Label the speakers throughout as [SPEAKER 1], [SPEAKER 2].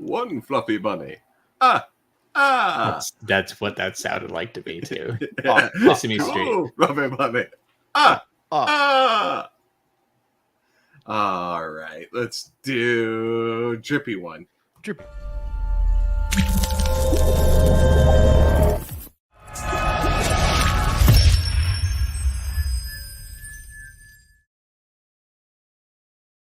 [SPEAKER 1] one fluffy bunny. Ah, ah.
[SPEAKER 2] That's what that sounded like to me too.
[SPEAKER 1] Yeah.
[SPEAKER 2] Sesame Street.
[SPEAKER 1] Two fluffy bunny. Ah, ah. All right, let's do drippy one.
[SPEAKER 3] Drippy.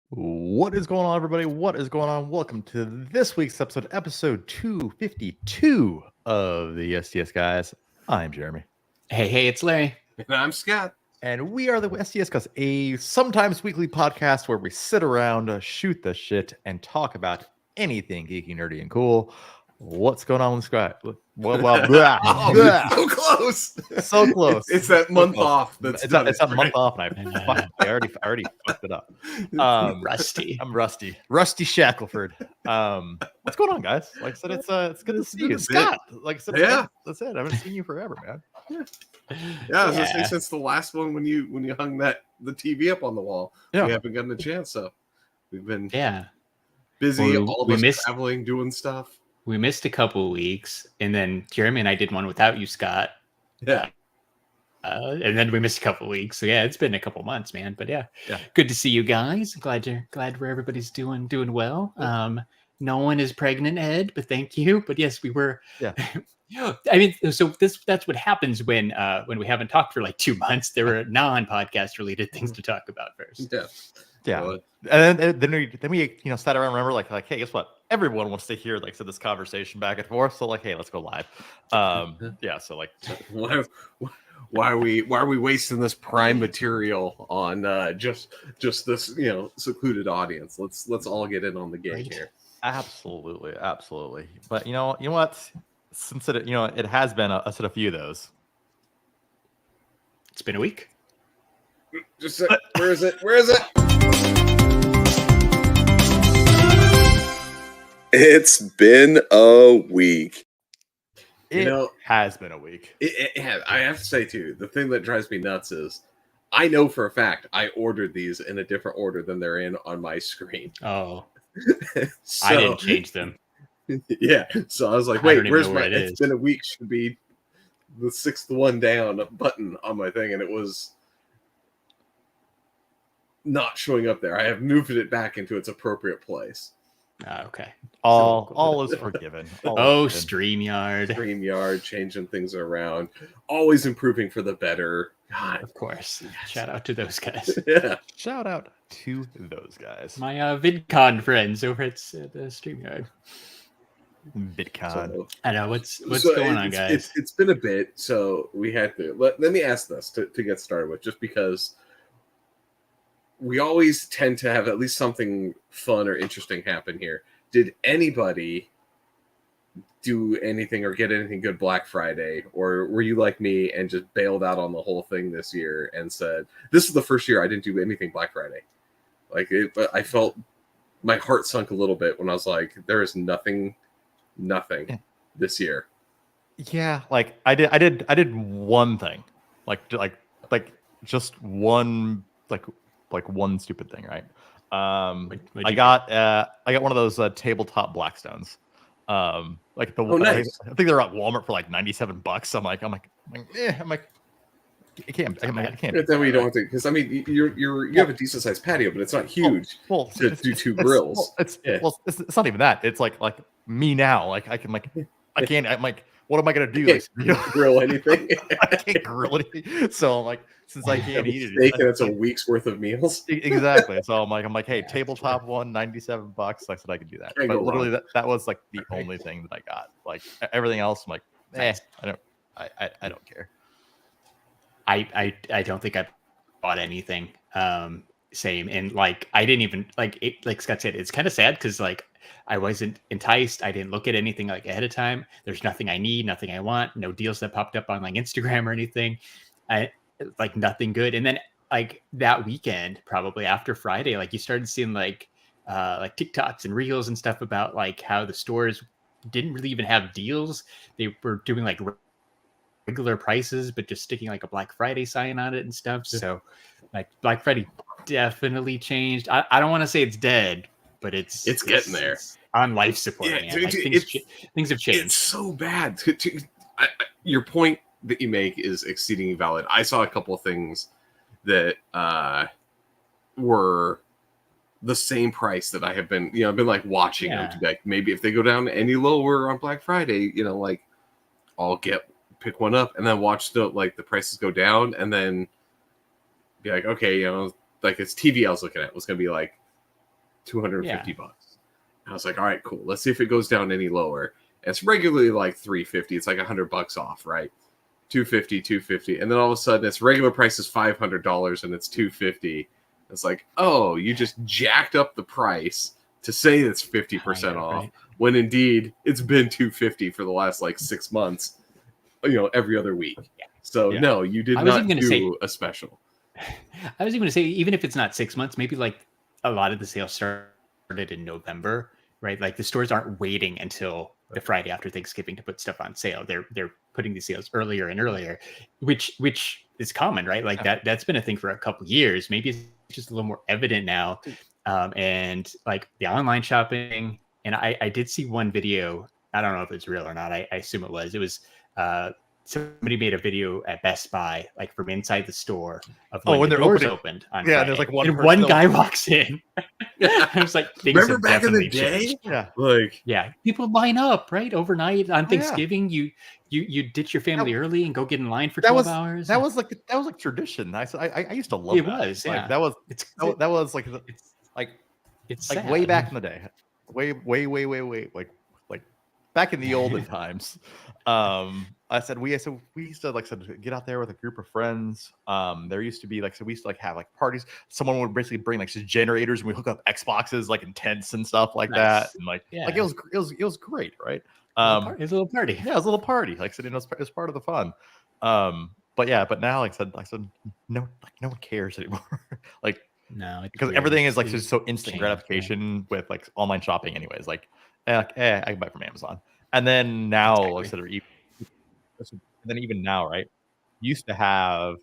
[SPEAKER 3] What is going on, everybody? What is going on? Welcome to this week's episode 252 of the STS Guys. I'm Jeremy.
[SPEAKER 2] Hey, it's Larry.
[SPEAKER 1] And I'm Scott.
[SPEAKER 3] And we are the STS Guys, a sometimes weekly podcast where we sit around, shoot the shit, and talk about anything geeky, nerdy, and cool. What's going on with Scott? Well,
[SPEAKER 1] so close.
[SPEAKER 3] So close.
[SPEAKER 1] It's that month off.
[SPEAKER 3] It's that month off, and I already fucked it up.
[SPEAKER 2] Rusty.
[SPEAKER 3] I'm Rusty Shackelford. What's going on, guys? Like I said, it's good to see you, Scott. Like I said, that's it. I haven't seen you forever, man.
[SPEAKER 1] Yeah, I was gonna say, since the last one when you hung the TV up on the wall, we haven't gotten a chance. So we've been busy. All of us traveling, doing stuff.
[SPEAKER 2] We missed a couple of weeks, and then Jeremy and I did one without you, Scott.
[SPEAKER 1] Yeah.
[SPEAKER 2] And then we missed a couple of weeks. So yeah, it's been a couple months, man. But yeah, good to see you guys. Glad where everybody's doing well. No one is pregnant, Ed, but thank you. But yes, we were. Yeah. I mean, so that's what happens when we haven't talked for like 2 months. There were non-podcast related things to talk about first.
[SPEAKER 3] Yeah. Well, and then we sat around and remember like, hey, guess what? Everyone wants to hear this conversation back and forth. So like, hey, let's go live. So like,
[SPEAKER 1] why are we wasting this prime material on just this secluded audience? Let's all get in on the game here.
[SPEAKER 3] Absolutely. But you know what? Since it has been a few of those.
[SPEAKER 2] It's been a week.
[SPEAKER 1] Just where is it? It's been a week.
[SPEAKER 3] It has been a week.
[SPEAKER 1] I have to say, too, the thing that drives me nuts is I know for a fact I ordered these in a different order than they're in on my screen.
[SPEAKER 2] Oh. I didn't change them.
[SPEAKER 1] Yeah. So I was like, wait, where's my it's been a week should be the 6th one down button on my thing, and it was not showing up there. I have moved it back into its appropriate place.
[SPEAKER 2] Okay.
[SPEAKER 3] All is forgiven.
[SPEAKER 1] StreamYard, changing things around, always improving for the better. God,
[SPEAKER 2] of course. Yes. Shout out to those guys.
[SPEAKER 1] Yeah.
[SPEAKER 3] Shout out to those guys.
[SPEAKER 2] My VidCon friends over at the StreamYard.
[SPEAKER 3] VidCon.
[SPEAKER 1] So,
[SPEAKER 2] I know what's going on, guys.
[SPEAKER 1] It's been a bit, so we had to let me ask this to get started with, just because we always tend to have at least something fun or interesting happen here. Did anybody do anything or get anything good Black Friday? Or were you like me and just bailed out on the whole thing this year and said, this is the first year I didn't do anything Black Friday? I felt my heart sunk a little bit when I was like, there is nothing this year.
[SPEAKER 3] Yeah, like I did one thing. Like just one one stupid thing, right? I got one of those tabletop Blackstones.
[SPEAKER 1] Nice.
[SPEAKER 3] I think they're at Walmart for like $97. I'm like, I can't.
[SPEAKER 1] Then we don't have to, because I mean, you have a decent sized patio, but it's not huge to do 2 grills.
[SPEAKER 3] It's not even that. It's like me now. Like I can't. I'm like, what am I gonna do?
[SPEAKER 1] Grill anything?
[SPEAKER 3] I can't grill anything. So I'm like, since I can't eat it,
[SPEAKER 1] steak and it's a week's worth of meals.
[SPEAKER 3] Exactly. So I'm like, hey, tabletop one, $97. I said I could do that. But literally, that was like the only thing that I got. Like everything else, I'm like, I don't care.
[SPEAKER 2] I don't think I bought anything. Same, and like I didn't even like Scott said, it's kind of sad because like I wasn't enticed. I didn't look at anything like ahead of time. There's nothing I need, nothing I want, no deals that popped up on like Instagram or anything. I like nothing good. And then like that weekend, probably after Friday, like you started seeing like TikToks and reels and stuff about like how the stores didn't really even have deals. They were doing like regular prices, but just sticking like a Black Friday sign on it and stuff. So like Black Friday definitely changed. I don't want to say it's dead, but it's
[SPEAKER 1] getting there.
[SPEAKER 2] It's on life support,
[SPEAKER 1] Yeah,
[SPEAKER 2] man. Like, things have changed.
[SPEAKER 1] It's so bad. Your point that you make is exceedingly valid. I saw a couple of things that were the same price that I have been, I've been like watching them to be like, maybe if they go down any lower on Black Friday, like I'll pick one up and then watch the prices go down and then be like, okay, like it's TV I was looking at was going to be like $250. And I was like, all right, cool. Let's see if it goes down any lower. And it's regularly like $350. It's like $100 off, right? $250. And then all of a sudden its regular price is $500 and it's $250. It's like, oh, you just jacked up the price to say it's 50% off, right? When indeed it's been $250 for the last like 6 months, every other week. So no, you did not do a special.
[SPEAKER 2] I was even going to say, even if it's not 6 months, maybe like a lot of the sales started in November, right? Like the stores aren't waiting until the Friday after Thanksgiving to put stuff on sale. They're putting these sales earlier and earlier, which is common, right? Like that's been a thing for a couple of years. Maybe it's just a little more evident now. And like the online shopping, and I did see one video. I don't know if it's real or not. I assume it was. It was somebody made a video at Best Buy, like from inside the store of when the doors opened on Friday.
[SPEAKER 3] There's like
[SPEAKER 2] one guy walks in. I was like,
[SPEAKER 1] remember back in the day?
[SPEAKER 3] Yeah,
[SPEAKER 2] people line up right overnight on Thanksgiving. You ditch your family early and go get in line for 12 hours.
[SPEAKER 3] That was like tradition. I used to love
[SPEAKER 2] it.
[SPEAKER 3] That.
[SPEAKER 2] Was
[SPEAKER 3] like, that was that was like it's like way back in the day, way like back in the olden times. I said we used to get out there with a group of friends. There used to be we used to have parties. Someone would basically bring just generators and we hook up Xboxes in tents and stuff like that. And it was great, right?
[SPEAKER 2] It was a little party.
[SPEAKER 3] Yeah, it was a little party. It was part of the fun. But now I said no one cares anymore.
[SPEAKER 2] No,
[SPEAKER 3] because everything is just so instant gratification with online shopping anyways. I can buy from Amazon. And then now even now, right? Used to have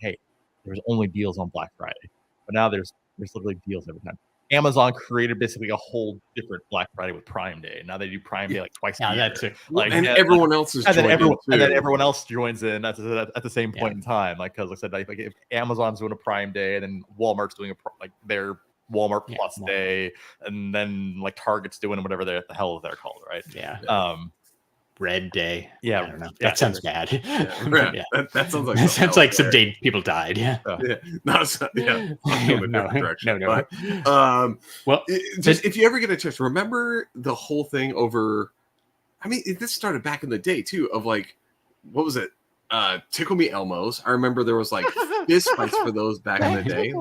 [SPEAKER 3] hey, there's only deals on Black Friday. But now there's literally deals every time. Amazon created basically a whole different Black Friday with Prime Day. Now they do Prime Day twice a year.
[SPEAKER 2] That's it.
[SPEAKER 1] And everyone else is
[SPEAKER 3] and then everyone else joins in at the same point in time. Because I said if Amazon's doing a Prime Day and then Walmart's doing their Walmart Plus Day, and then Target's doing whatever the hell they're called, right?
[SPEAKER 2] Yeah. Red Day.
[SPEAKER 3] Yeah,
[SPEAKER 2] I don't know. That sounds bad.
[SPEAKER 1] That sounds like
[SPEAKER 2] that sounds like some day people died.
[SPEAKER 1] Yeah. No.
[SPEAKER 2] Well,
[SPEAKER 1] if you ever get a chance, remember the whole thing over. I mean, this started back in the day too. Of what was it? Tickle Me Elmos. I remember there was fist fights for those back in the day.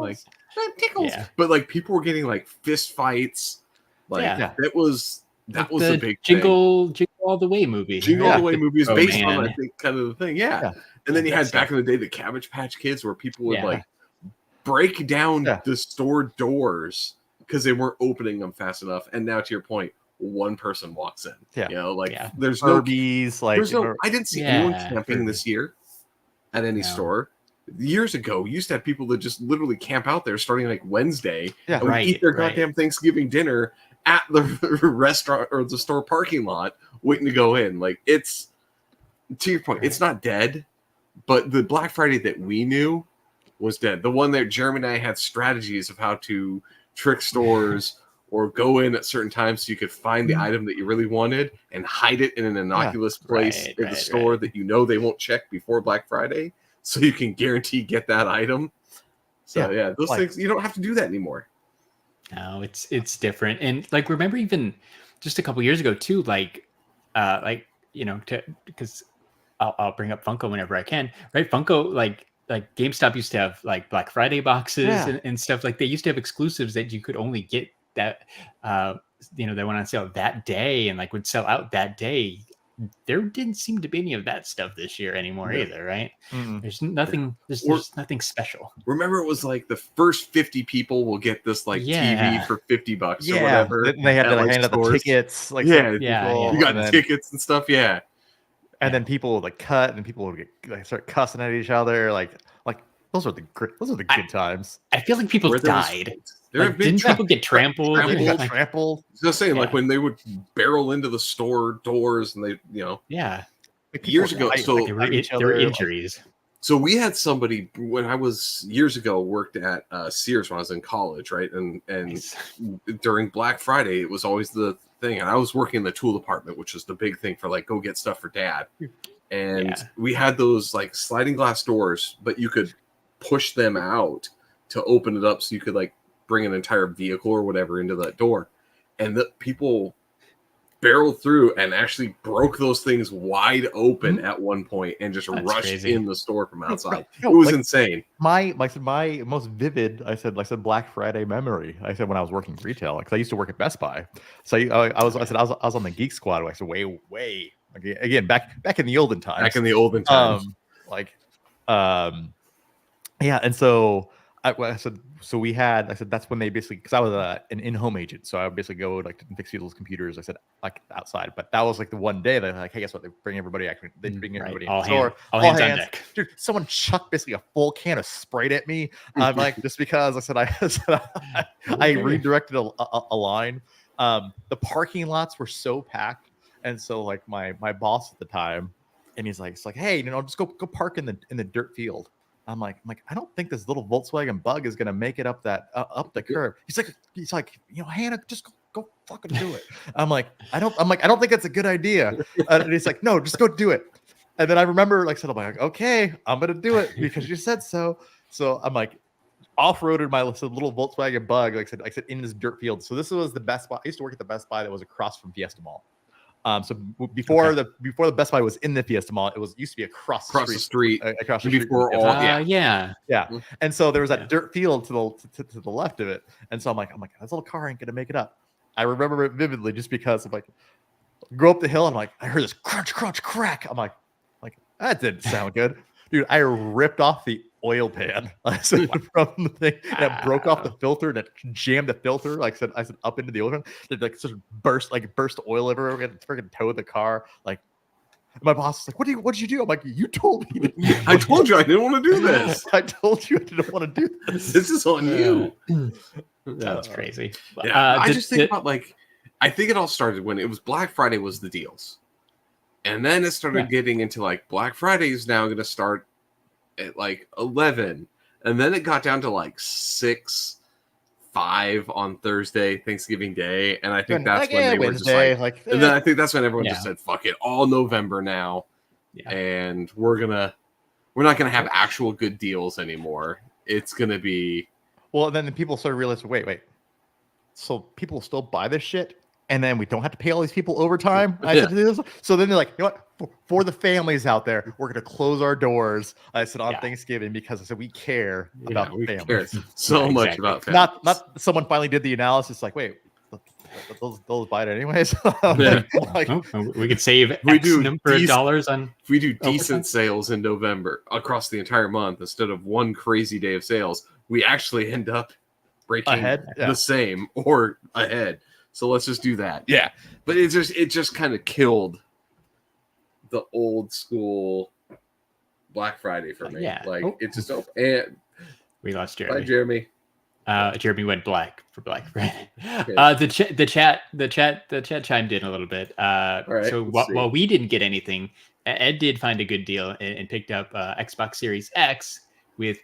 [SPEAKER 1] Tickles. But people were getting fist fights. That was the big
[SPEAKER 2] Jingle All the Way movie.
[SPEAKER 1] Jingle All the Way movie is based on, I think, kind of the thing. Yeah. And then you had back in the day the Cabbage Patch Kids where people would break down the store doors because they weren't opening them fast enough. And now to your point, one person walks in. There's
[SPEAKER 3] Furbies,
[SPEAKER 1] I didn't see anyone camping this year at any store. Years ago, we used to have people that just literally camp out there starting Wednesday and would eat their goddamn Thanksgiving dinner at the restaurant or the store parking lot waiting to go in. It's, to your point, it's not dead, but the Black Friday that we knew was dead. The one that Jeremy and I had strategies of how to trick stores or go in at certain times so you could find the item that you really wanted and hide it in an innocuous place in the store that they won't check before Black Friday, so you can guarantee get that item. So those things, you don't have to do that anymore.
[SPEAKER 2] No, it's different. And remember even just a couple years ago too, because I'll bring up Funko whenever I can, right? Funko, like GameStop used to have Black Friday boxes and stuff. They used to have exclusives that you could only get that, they went on sale that day and would sell out that day. There didn't seem to be any of that stuff this year anymore either, right? Mm-hmm. There's nothing. There's nothing special.
[SPEAKER 1] Remember, it was the first 50 people will get this TV for $50 or whatever.
[SPEAKER 3] And they had to hand out the tickets.
[SPEAKER 1] You got tickets and stuff. Yeah,
[SPEAKER 3] and then people would cut, and people would start cussing at each other. Those are the good times.
[SPEAKER 2] I feel like people
[SPEAKER 1] Where there was
[SPEAKER 2] died.
[SPEAKER 1] fights. There have been
[SPEAKER 2] Didn't people get trampled?
[SPEAKER 3] Trampled.
[SPEAKER 1] Just saying, like
[SPEAKER 2] Yeah.
[SPEAKER 1] when they would barrel into the store doors and they,
[SPEAKER 2] Yeah.
[SPEAKER 3] Like,
[SPEAKER 1] years
[SPEAKER 3] people
[SPEAKER 1] ago.
[SPEAKER 3] fight,
[SPEAKER 1] So
[SPEAKER 3] like,
[SPEAKER 2] There were,
[SPEAKER 3] fight each
[SPEAKER 2] there were
[SPEAKER 3] other, like,
[SPEAKER 2] injuries.
[SPEAKER 1] So we had somebody when I was years ago worked at Sears when I was in college, right? And
[SPEAKER 2] Nice.
[SPEAKER 1] during Black Friday, it was always the thing. And I was working in the tool department, which was the big thing for like go get stuff for dad. And
[SPEAKER 2] Yeah.
[SPEAKER 1] we had those like sliding glass doors, but you could push them out to open it up so you could like bring an entire vehicle or whatever into that door. And the people barreled through and actually broke those things wide open at one point and just
[SPEAKER 2] That's
[SPEAKER 1] rushed
[SPEAKER 2] crazy.
[SPEAKER 1] in the store from outside.
[SPEAKER 3] No,
[SPEAKER 1] It was
[SPEAKER 3] like,
[SPEAKER 1] insane.
[SPEAKER 3] my most vivid, I said Black Friday memory. I said when I was working retail, because I used to work at Best Buy. So I was on the Geek Squad. I said way again back in the olden times.
[SPEAKER 1] Back in the olden times.
[SPEAKER 3] Yeah, and so I said that's when they basically, because I was an in-home agent, so I would basically go like to fix people's computers. I said like outside, but that was like the one day they're like, hey, guess what? They bring everybody in the store.
[SPEAKER 2] All hands on deck.
[SPEAKER 3] Dude, someone chucked basically a full can of Sprite at me. I'm like, just because I said I redirected a line. The parking lots were so packed, and so like my boss at the time, and he's like, hey, just go park in the dirt field. I'm like, I don't think this little Volkswagen Bug is gonna make it up up the curb. He's like, Hannah, just go fucking do it. I'm like, I don't think that's a good idea. And he's like, no, just go do it. And then I remember, like, I'm like, okay, I'm gonna do it because you said so. So I'm like, off-roaded my little Volkswagen Bug, like I said, in this dirt field. So this was the Best Buy. I used to work at the Best Buy that was across from Fiesta Mall. So before the Best Buy was in the Fiesta Mall, it used to be across the street. Across the
[SPEAKER 1] before
[SPEAKER 3] street.
[SPEAKER 1] all,
[SPEAKER 2] Yeah.
[SPEAKER 3] And so there was that dirt field to the left of it, and so I'm like, this little car ain't gonna make it up. I remember it vividly just because I'm like, go up the hill, and I'm like, I heard this crunch, crack. I'm like that didn't sound good, dude. I ripped off the oil pan from the thing, and it broke off the filter, and it jammed the filter. Like I said, up into the oil pan. It like sort of burst oil everywhere. We had to freaking tow the car. Like my boss was like, "What did you do?" I'm like, "You told me."
[SPEAKER 1] I told you I didn't want to do this.
[SPEAKER 3] I told you I didn't want to do this.
[SPEAKER 1] This is on you.
[SPEAKER 2] That's crazy.
[SPEAKER 1] Yeah, I just think about like, I think it all started when it was Black Friday was the deals. And then it started getting into like Black Friday is now going to start at like 11. And then it got down to like 6, 5 on Thursday, Thanksgiving Day. And I think that's when they were just like, and then I think that's when everyone just said, fuck it, all November now. Yeah. And we're not going to have actual good deals anymore. It's going to be.
[SPEAKER 3] Well, and then the people started realizing, wait. So people still buy this shit? And then we don't have to pay all these people overtime. So then they're like, you know what? For the families out there, we're going to close our doors. I said on Thanksgiving because I said we care about families.
[SPEAKER 1] Care so much about families.
[SPEAKER 3] Not someone finally did the analysis like, wait, those buy it anyways.
[SPEAKER 2] We could save number of dollars on.
[SPEAKER 1] If we do decent sales in November across the entire month instead of one crazy day of sales, we actually end up breaking
[SPEAKER 3] ahead,
[SPEAKER 1] the same or ahead. So let's just do that.
[SPEAKER 3] Yeah.
[SPEAKER 1] But it just kind of killed the old school Black Friday for me.
[SPEAKER 2] Yeah.
[SPEAKER 1] Like it just and
[SPEAKER 2] we lost Jeremy.
[SPEAKER 1] Bye, Jeremy.
[SPEAKER 2] Jeremy went black for Black Friday.
[SPEAKER 1] Okay.
[SPEAKER 2] The chat chimed in a little bit.
[SPEAKER 1] Right,
[SPEAKER 2] so while we didn't get anything, Ed did find a good deal and picked up Xbox Series X with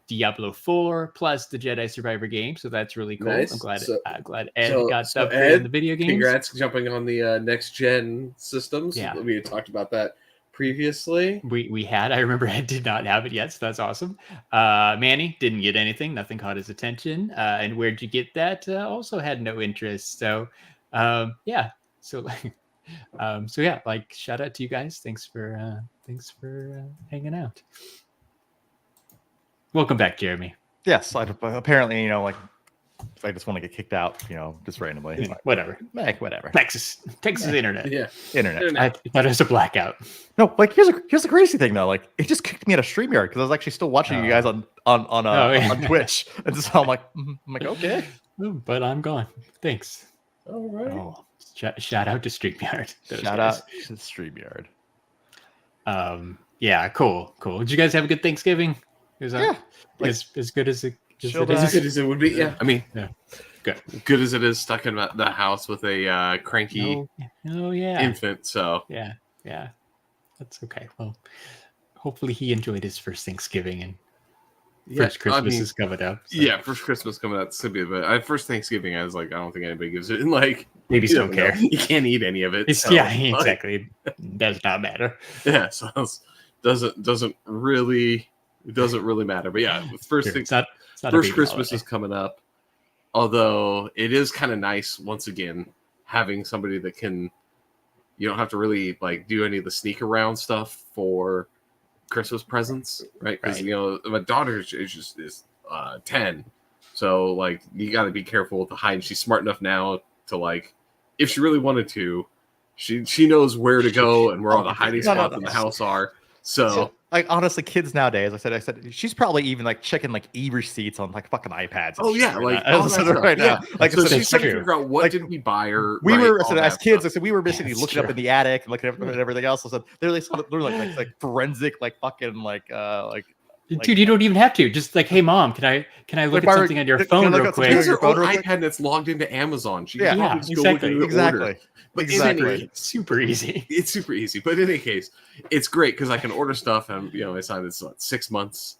[SPEAKER 2] Diablo 4 plus the Jedi Survivor game, so that's really cool.
[SPEAKER 1] Nice.
[SPEAKER 2] I'm glad Ed got stuff in the video games.
[SPEAKER 1] Congrats jumping on the next gen systems.
[SPEAKER 2] Yeah.
[SPEAKER 1] We had talked about that previously.
[SPEAKER 2] We had. I remember Ed did not have it yet, so that's awesome. Manny didn't get anything. Nothing caught his attention. And where'd you get that? Also had no interest. So yeah. So yeah, like shout out to you guys. Thanks for hanging out. Welcome back, Jeremy.
[SPEAKER 3] Yes, apparently, like if I just want to get kicked out, just randomly.
[SPEAKER 2] Whatever.
[SPEAKER 3] Whatever.
[SPEAKER 2] Texas internet.
[SPEAKER 1] Yeah.
[SPEAKER 3] Internet.
[SPEAKER 2] I thought it was a blackout.
[SPEAKER 3] No, like here's the crazy thing though. Like it just kicked me out of StreamYard because I was actually still watching you guys on Twitch, and so I'm like, okay,
[SPEAKER 2] but I'm gone. Thanks.
[SPEAKER 1] All right.
[SPEAKER 2] Oh, shout out to StreamYard.
[SPEAKER 3] Shout out to StreamYard.
[SPEAKER 2] Yeah, cool. Did you guys have a good Thanksgiving? It was
[SPEAKER 3] Yeah,
[SPEAKER 2] as good as it
[SPEAKER 3] Chilled
[SPEAKER 1] As
[SPEAKER 3] back.
[SPEAKER 1] good as it would be. Yeah, I mean,
[SPEAKER 2] good.
[SPEAKER 1] good as it is stuck in the house with a cranky
[SPEAKER 2] Oh yeah.
[SPEAKER 1] infant. So
[SPEAKER 2] Yeah. That's okay. Well, hopefully he enjoyed his first Thanksgiving and first Christmas is coming up. So.
[SPEAKER 1] Yeah, first Christmas coming up. But first Thanksgiving, I was like, I don't think anybody gives it. And like,
[SPEAKER 2] Babies don't care.
[SPEAKER 1] You can't eat any of it. So,
[SPEAKER 2] yeah, exactly. Does not matter.
[SPEAKER 1] Yeah, so it doesn't really matter. But yeah,
[SPEAKER 2] It's not
[SPEAKER 1] first Christmas is coming up. Although it is kind of nice once again having somebody that can. You don't have to really like do any of the sneak around stuff for Christmas presents, right? Because my daughter is 10, so like you got to be careful with the hide. She's smart enough now to like, if she really wanted to, she knows where to go and where all the hiding spots in the house are. So
[SPEAKER 3] like honestly, kids nowadays, I said she's probably even like checking like e-receipts on like fucking iPads.
[SPEAKER 1] Oh yeah, like
[SPEAKER 3] right now. Like
[SPEAKER 1] so
[SPEAKER 3] so
[SPEAKER 1] she's trying to figure out what did we buy her.
[SPEAKER 3] We were
[SPEAKER 1] all
[SPEAKER 3] as
[SPEAKER 1] that
[SPEAKER 3] kids.
[SPEAKER 1] stuff.
[SPEAKER 3] I said we were basically looking up in the attic and looking at everything else. So they're like forensic, like fucking like.
[SPEAKER 2] Dude, you don't even have to. Just like, hey, mom, can I look at something on your phone real quick?
[SPEAKER 1] She has her own iPad that's logged into Amazon. She can just go look at the order. But
[SPEAKER 2] super easy.
[SPEAKER 1] It's super easy. But in any case, it's great because I can order stuff, and my son is 6 months.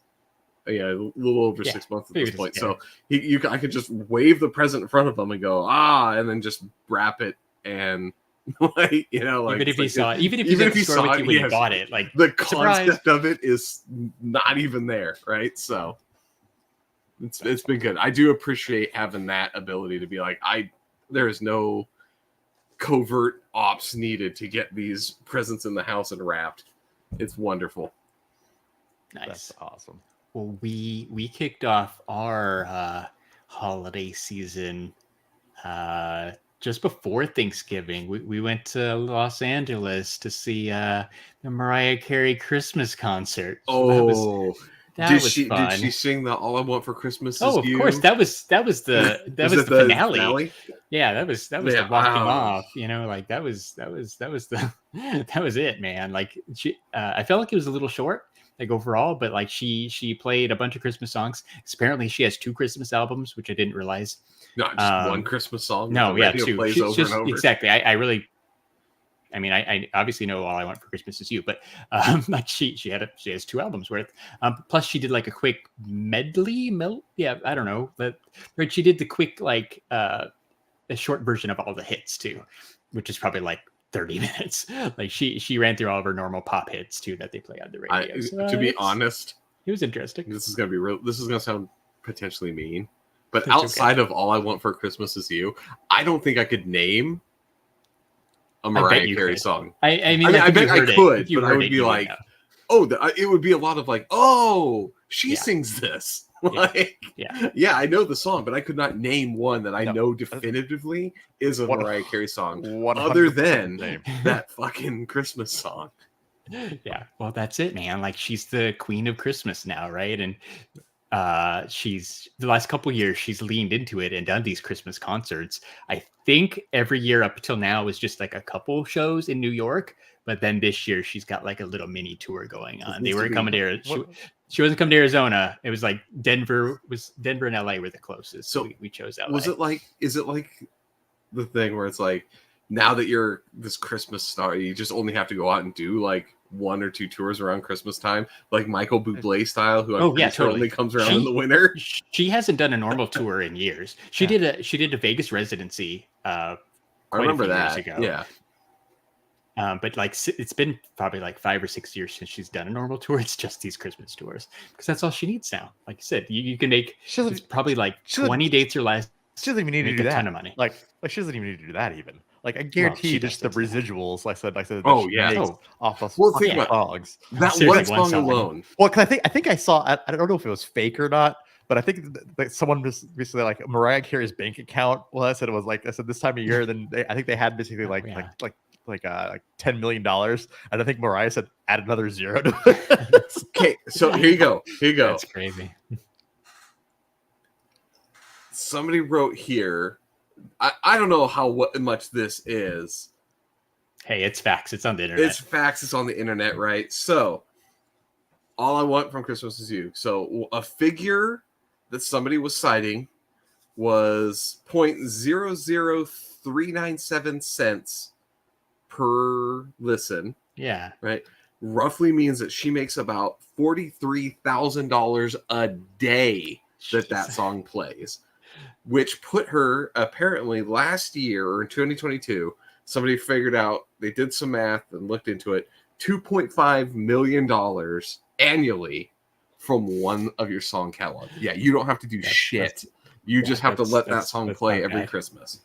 [SPEAKER 1] Yeah, a little over 6 months at this point. So I could just wave the present in front of him and go and then just wrap it and. Like
[SPEAKER 2] even if he saw it, even if he saw it when he bought it, like
[SPEAKER 1] the concept of it is not even there, right? So it's been good. I do appreciate having that ability to be like, there is no covert ops needed to get these presents in the house and wrapped. It's wonderful.
[SPEAKER 2] Nice.
[SPEAKER 3] That's awesome.
[SPEAKER 2] Well, we kicked off our holiday season just before Thanksgiving. We went to Los Angeles to see the Mariah Carey Christmas concert. So that was fun.
[SPEAKER 1] Did she sing the "All I Want for Christmas Is You"?
[SPEAKER 2] Oh, of course. That was the finale. Yeah, that was the walking off. Like that was it, man. Like I felt like it was a little short, like overall, but like she played a bunch of Christmas songs. Apparently, she has 2 Christmas albums, which I didn't realize.
[SPEAKER 1] Not just one Christmas song.
[SPEAKER 2] No, yeah, 2.
[SPEAKER 1] Plays over and over.
[SPEAKER 2] Exactly. I obviously know All I Want for Christmas Is You, but like she has 2 albums worth. Plus she did like a quick medley. I don't know, but she did the quick like a short version of all the hits too, which is probably like 30 minutes. Like she ran through all of her normal pop hits too that they play on the radio.
[SPEAKER 1] To be honest,
[SPEAKER 2] it was interesting.
[SPEAKER 1] This is gonna be real. This is gonna sound potentially mean, but outside of All I Want for Christmas Is You, I don't think I could name a Mariah Carey song.
[SPEAKER 2] I bet
[SPEAKER 1] I could, but I would be like, it would be a lot of like, she sings this. Like, I know the song, but I could not name one that I know definitively is a Mariah Carey song, other than that fucking Christmas song.
[SPEAKER 2] Yeah, well, that's it, man. Like, she's the queen of Christmas now, right? And she's the last couple years she's leaned into it and done these Christmas concerts. I think every year up until now was just like a couple shows in New York, but then this year she's got like a little mini tour going on. They were coming to she wasn't coming to Arizona. It was like Denver and LA were the closest. So we chose LA.
[SPEAKER 1] Is it like the thing where it's like, now that you're this Christmas star, you just only have to go out and do like 1 or 2 tours around Christmas time, like Michael Bublé style, who totally only comes around in the winter.
[SPEAKER 2] She hasn't done a normal tour in years. She did a Vegas residency.
[SPEAKER 1] I remember that.
[SPEAKER 2] Years ago.
[SPEAKER 1] Yeah.
[SPEAKER 2] But like it's been probably like 5 or 6 years since she's done a normal tour. It's just these Christmas tours because that's all she needs now. Like you said, you can make it's probably like 20 dates or less.
[SPEAKER 3] She doesn't even need to do that.
[SPEAKER 2] A ton of money.
[SPEAKER 3] Like she doesn't even need to do that even. Like I guarantee just the residuals. Like I said. Off of songs.
[SPEAKER 1] That one song alone.
[SPEAKER 3] Well, because I think I saw. I don't know if it was fake or not, but I think that someone just recently like Mariah Carey's bank account. Well, I said this time of year. Then I think they had basically like $10 million, and I think Mariah said add another 0 to it.
[SPEAKER 1] Okay, so here you go.
[SPEAKER 2] That's crazy.
[SPEAKER 1] Somebody wrote here. I don't know how much this is.
[SPEAKER 2] Hey, it's facts. It's on the internet.
[SPEAKER 1] It's facts. It's on the internet, right? So All I Want from Christmas Is You. So a figure that somebody was citing was 0.00397 cents per listen.
[SPEAKER 2] Yeah.
[SPEAKER 1] Right. Roughly means that she makes about $43,000 a day that song plays, which put her apparently last year or in 2022, somebody figured out, they did some math and looked into it, $2.5 million annually from one of your song catalog. Yeah, you don't have to do shit. You just have to let that song play every Christmas.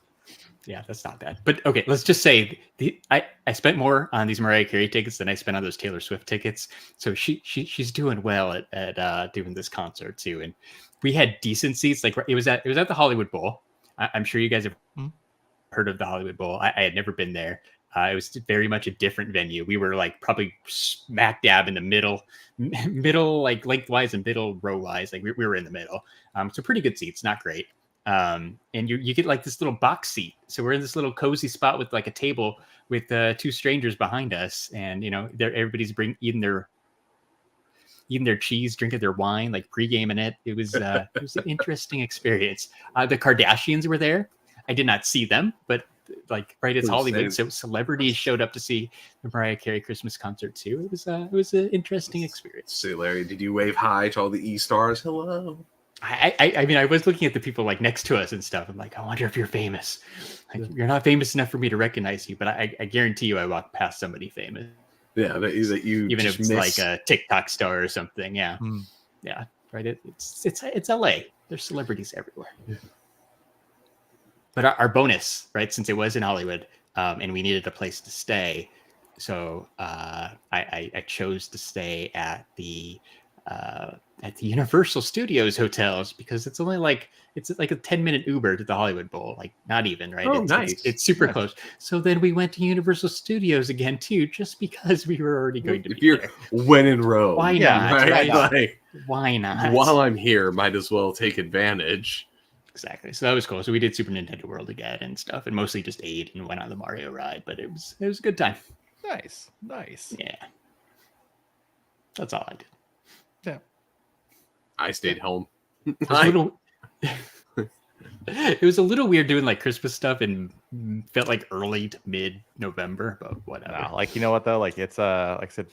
[SPEAKER 2] Yeah, that's not bad. But okay, let's just say I spent more on these Mariah Carey tickets than I spent on those Taylor Swift tickets. So she's doing well at doing this concert too. And we had decent seats. Like it was at the Hollywood Bowl. I'm sure you guys have heard of the Hollywood Bowl. I had never been there. It was very much a different venue. We were like probably smack dab in the middle, like lengthwise and middle row wise. Like we were in the middle. So pretty good seats, not great. And you get like this little box seat. So we're in this little cozy spot with like a table with two strangers behind us, and everybody's eating their cheese, drinking their wine, like pre-gaming it. It was an interesting experience. The Kardashians were there. I did not see them, but it's Hollywood, so celebrities showed up to see the Mariah Carey Christmas concert too. It was an interesting experience.
[SPEAKER 1] See, Larry, did you wave hi to all the E-stars? Hello.
[SPEAKER 2] I mean, I was looking at the people like next to us and stuff. I'm like, I wonder if you're famous. Like, you're not famous enough for me to recognize you, but I guarantee you, I walked past somebody famous.
[SPEAKER 1] Yeah, that you
[SPEAKER 2] even if it's like a TikTok star or something. Yeah, yeah, right. It's LA. There's celebrities everywhere. Yeah. But our bonus, right? Since it was in Hollywood, and we needed a place to stay, so I chose to stay at the Universal Studios hotels because it's only like a 10-minute Uber to the Hollywood Bowl, like not even, right?
[SPEAKER 1] Oh,
[SPEAKER 2] nice. It's super close. So then we went to Universal Studios again too, just because we were already going to be there.
[SPEAKER 1] When in Rome,
[SPEAKER 2] why not?
[SPEAKER 1] Right?
[SPEAKER 2] Right? Why not?
[SPEAKER 1] While I'm here, might as well take advantage.
[SPEAKER 2] Exactly. So that was cool. So we did Super Nintendo World again and stuff, and mostly just ate and went on the Mario ride. But it was a good time.
[SPEAKER 3] Nice.
[SPEAKER 2] Yeah. That's all I did.
[SPEAKER 3] Yeah.
[SPEAKER 1] I stayed home.
[SPEAKER 2] It was a little weird doing like Christmas stuff and felt like early to mid-November, but whatever.
[SPEAKER 3] No, like, you know what though? Like it's like I said,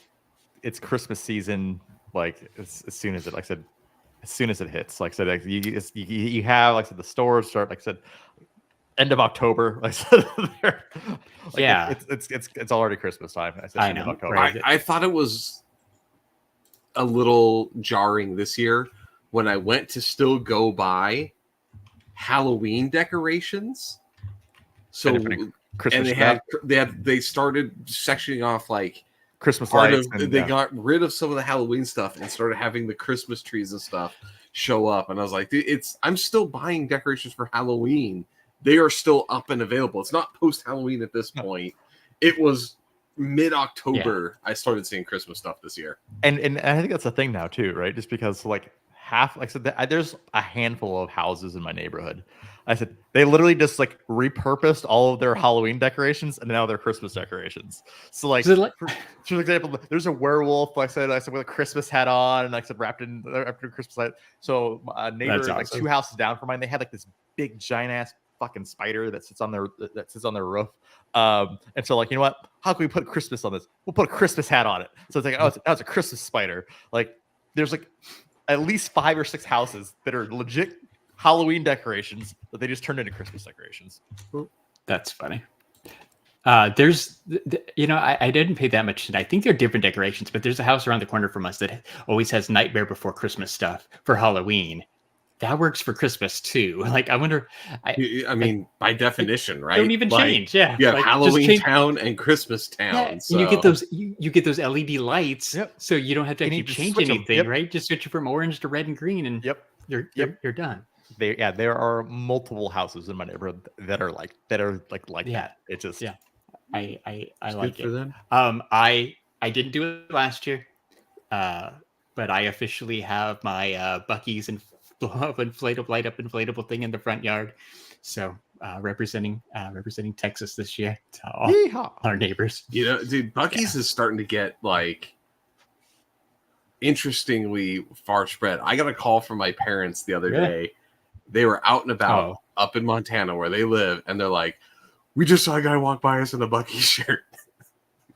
[SPEAKER 3] it's Christmas season. Like as soon as it hits, like I said, like, you have, like I said, the stores start, like I said, end of October. Like I said,
[SPEAKER 2] yeah,
[SPEAKER 3] it's already Christmas time. I said,
[SPEAKER 2] I know.
[SPEAKER 3] October.
[SPEAKER 2] Right?
[SPEAKER 1] I thought it was a little jarring this year when I went to still go buy Halloween decorations. So
[SPEAKER 3] Christmas,
[SPEAKER 1] and they started sectioning off like
[SPEAKER 3] Christmas lights.
[SPEAKER 1] They got rid of some of the Halloween stuff and started having the Christmas trees and stuff show up. And I was like, I'm still buying decorations for Halloween. They are still up and available. It's not post Halloween at this point. It was mid-October. I started seeing Christmas stuff this year.
[SPEAKER 3] And I think that's a thing now too, right? Just because like I said, there's a handful of houses in my neighborhood. I said they literally just like repurposed all of their Halloween decorations and now they're Christmas decorations. So like, for example, there's a werewolf. Like I said with a Christmas hat on, and like I said wrapped in Christmas light. So a neighbor,
[SPEAKER 2] awesome.
[SPEAKER 3] like 2 houses down from mine, they had like this big giant ass fucking spider that sits on their roof. And so like, you know what? How can we put Christmas on this? We'll put a Christmas hat on it. So it's like, it's a Christmas spider. Like there's like at least 5 or 6 houses that are legit Halloween decorations that they just turned into Christmas decorations.
[SPEAKER 2] That's funny. There's, I didn't pay that much. I think they're different decorations, but there's a house around the corner from us that always has Nightmare Before Christmas stuff for Halloween. That works for Christmas too. Like, I wonder.
[SPEAKER 1] I mean, by definition, right?
[SPEAKER 2] Don't even change. Yeah,
[SPEAKER 1] you have Halloween Town and Christmas Town.
[SPEAKER 2] Yeah.
[SPEAKER 1] So.
[SPEAKER 2] And you get those LED lights, so you don't have to actually change anything, right? Just switch it from orange to red and green, and you're done.
[SPEAKER 3] There are multiple houses in my neighborhood that are like that. It just
[SPEAKER 2] I like it.
[SPEAKER 1] For them.
[SPEAKER 2] I didn't do it last year, but I officially have my Buc-ee's and blow up inflatable thing in the front yard. So representing Texas this year to all our neighbors.
[SPEAKER 1] Dude, Buc-ee's is starting to get like interestingly far spread. I got a call from my parents the other day. They were out and about up in Montana where they live, and they're like, "We just saw a guy walk by us in a Buc-ee's shirt."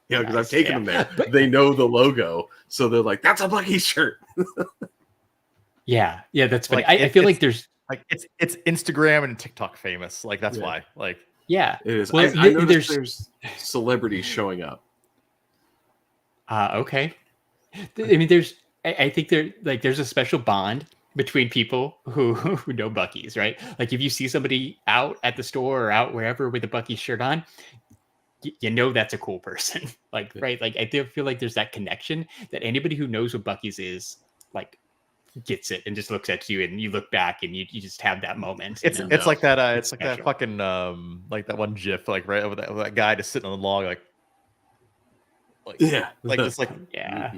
[SPEAKER 1] You know, because I've taken them there. They know the logo, so they're like, "That's a Buc-ee's shirt."
[SPEAKER 2] Yeah, that's funny. I feel like there's
[SPEAKER 3] like it's Instagram and TikTok famous. Like that's why. Like
[SPEAKER 2] it
[SPEAKER 1] is.
[SPEAKER 2] Well,
[SPEAKER 1] I noticed there's celebrities showing up.
[SPEAKER 2] Okay. I mean, I think there's a special bond between people who know Buc-ee's, right? Like if you see somebody out at the store or out wherever with a Buc-ee's shirt on, you know that's a cool person. Like, right? Like I feel like there's that connection that anybody who knows what Buc-ee's is, like, gets it and just looks at you, and you look back and you just have that moment.
[SPEAKER 3] It's like that. It's like that fucking like that one GIF, like right over that guy just sitting on the log, like like just like
[SPEAKER 1] yeah.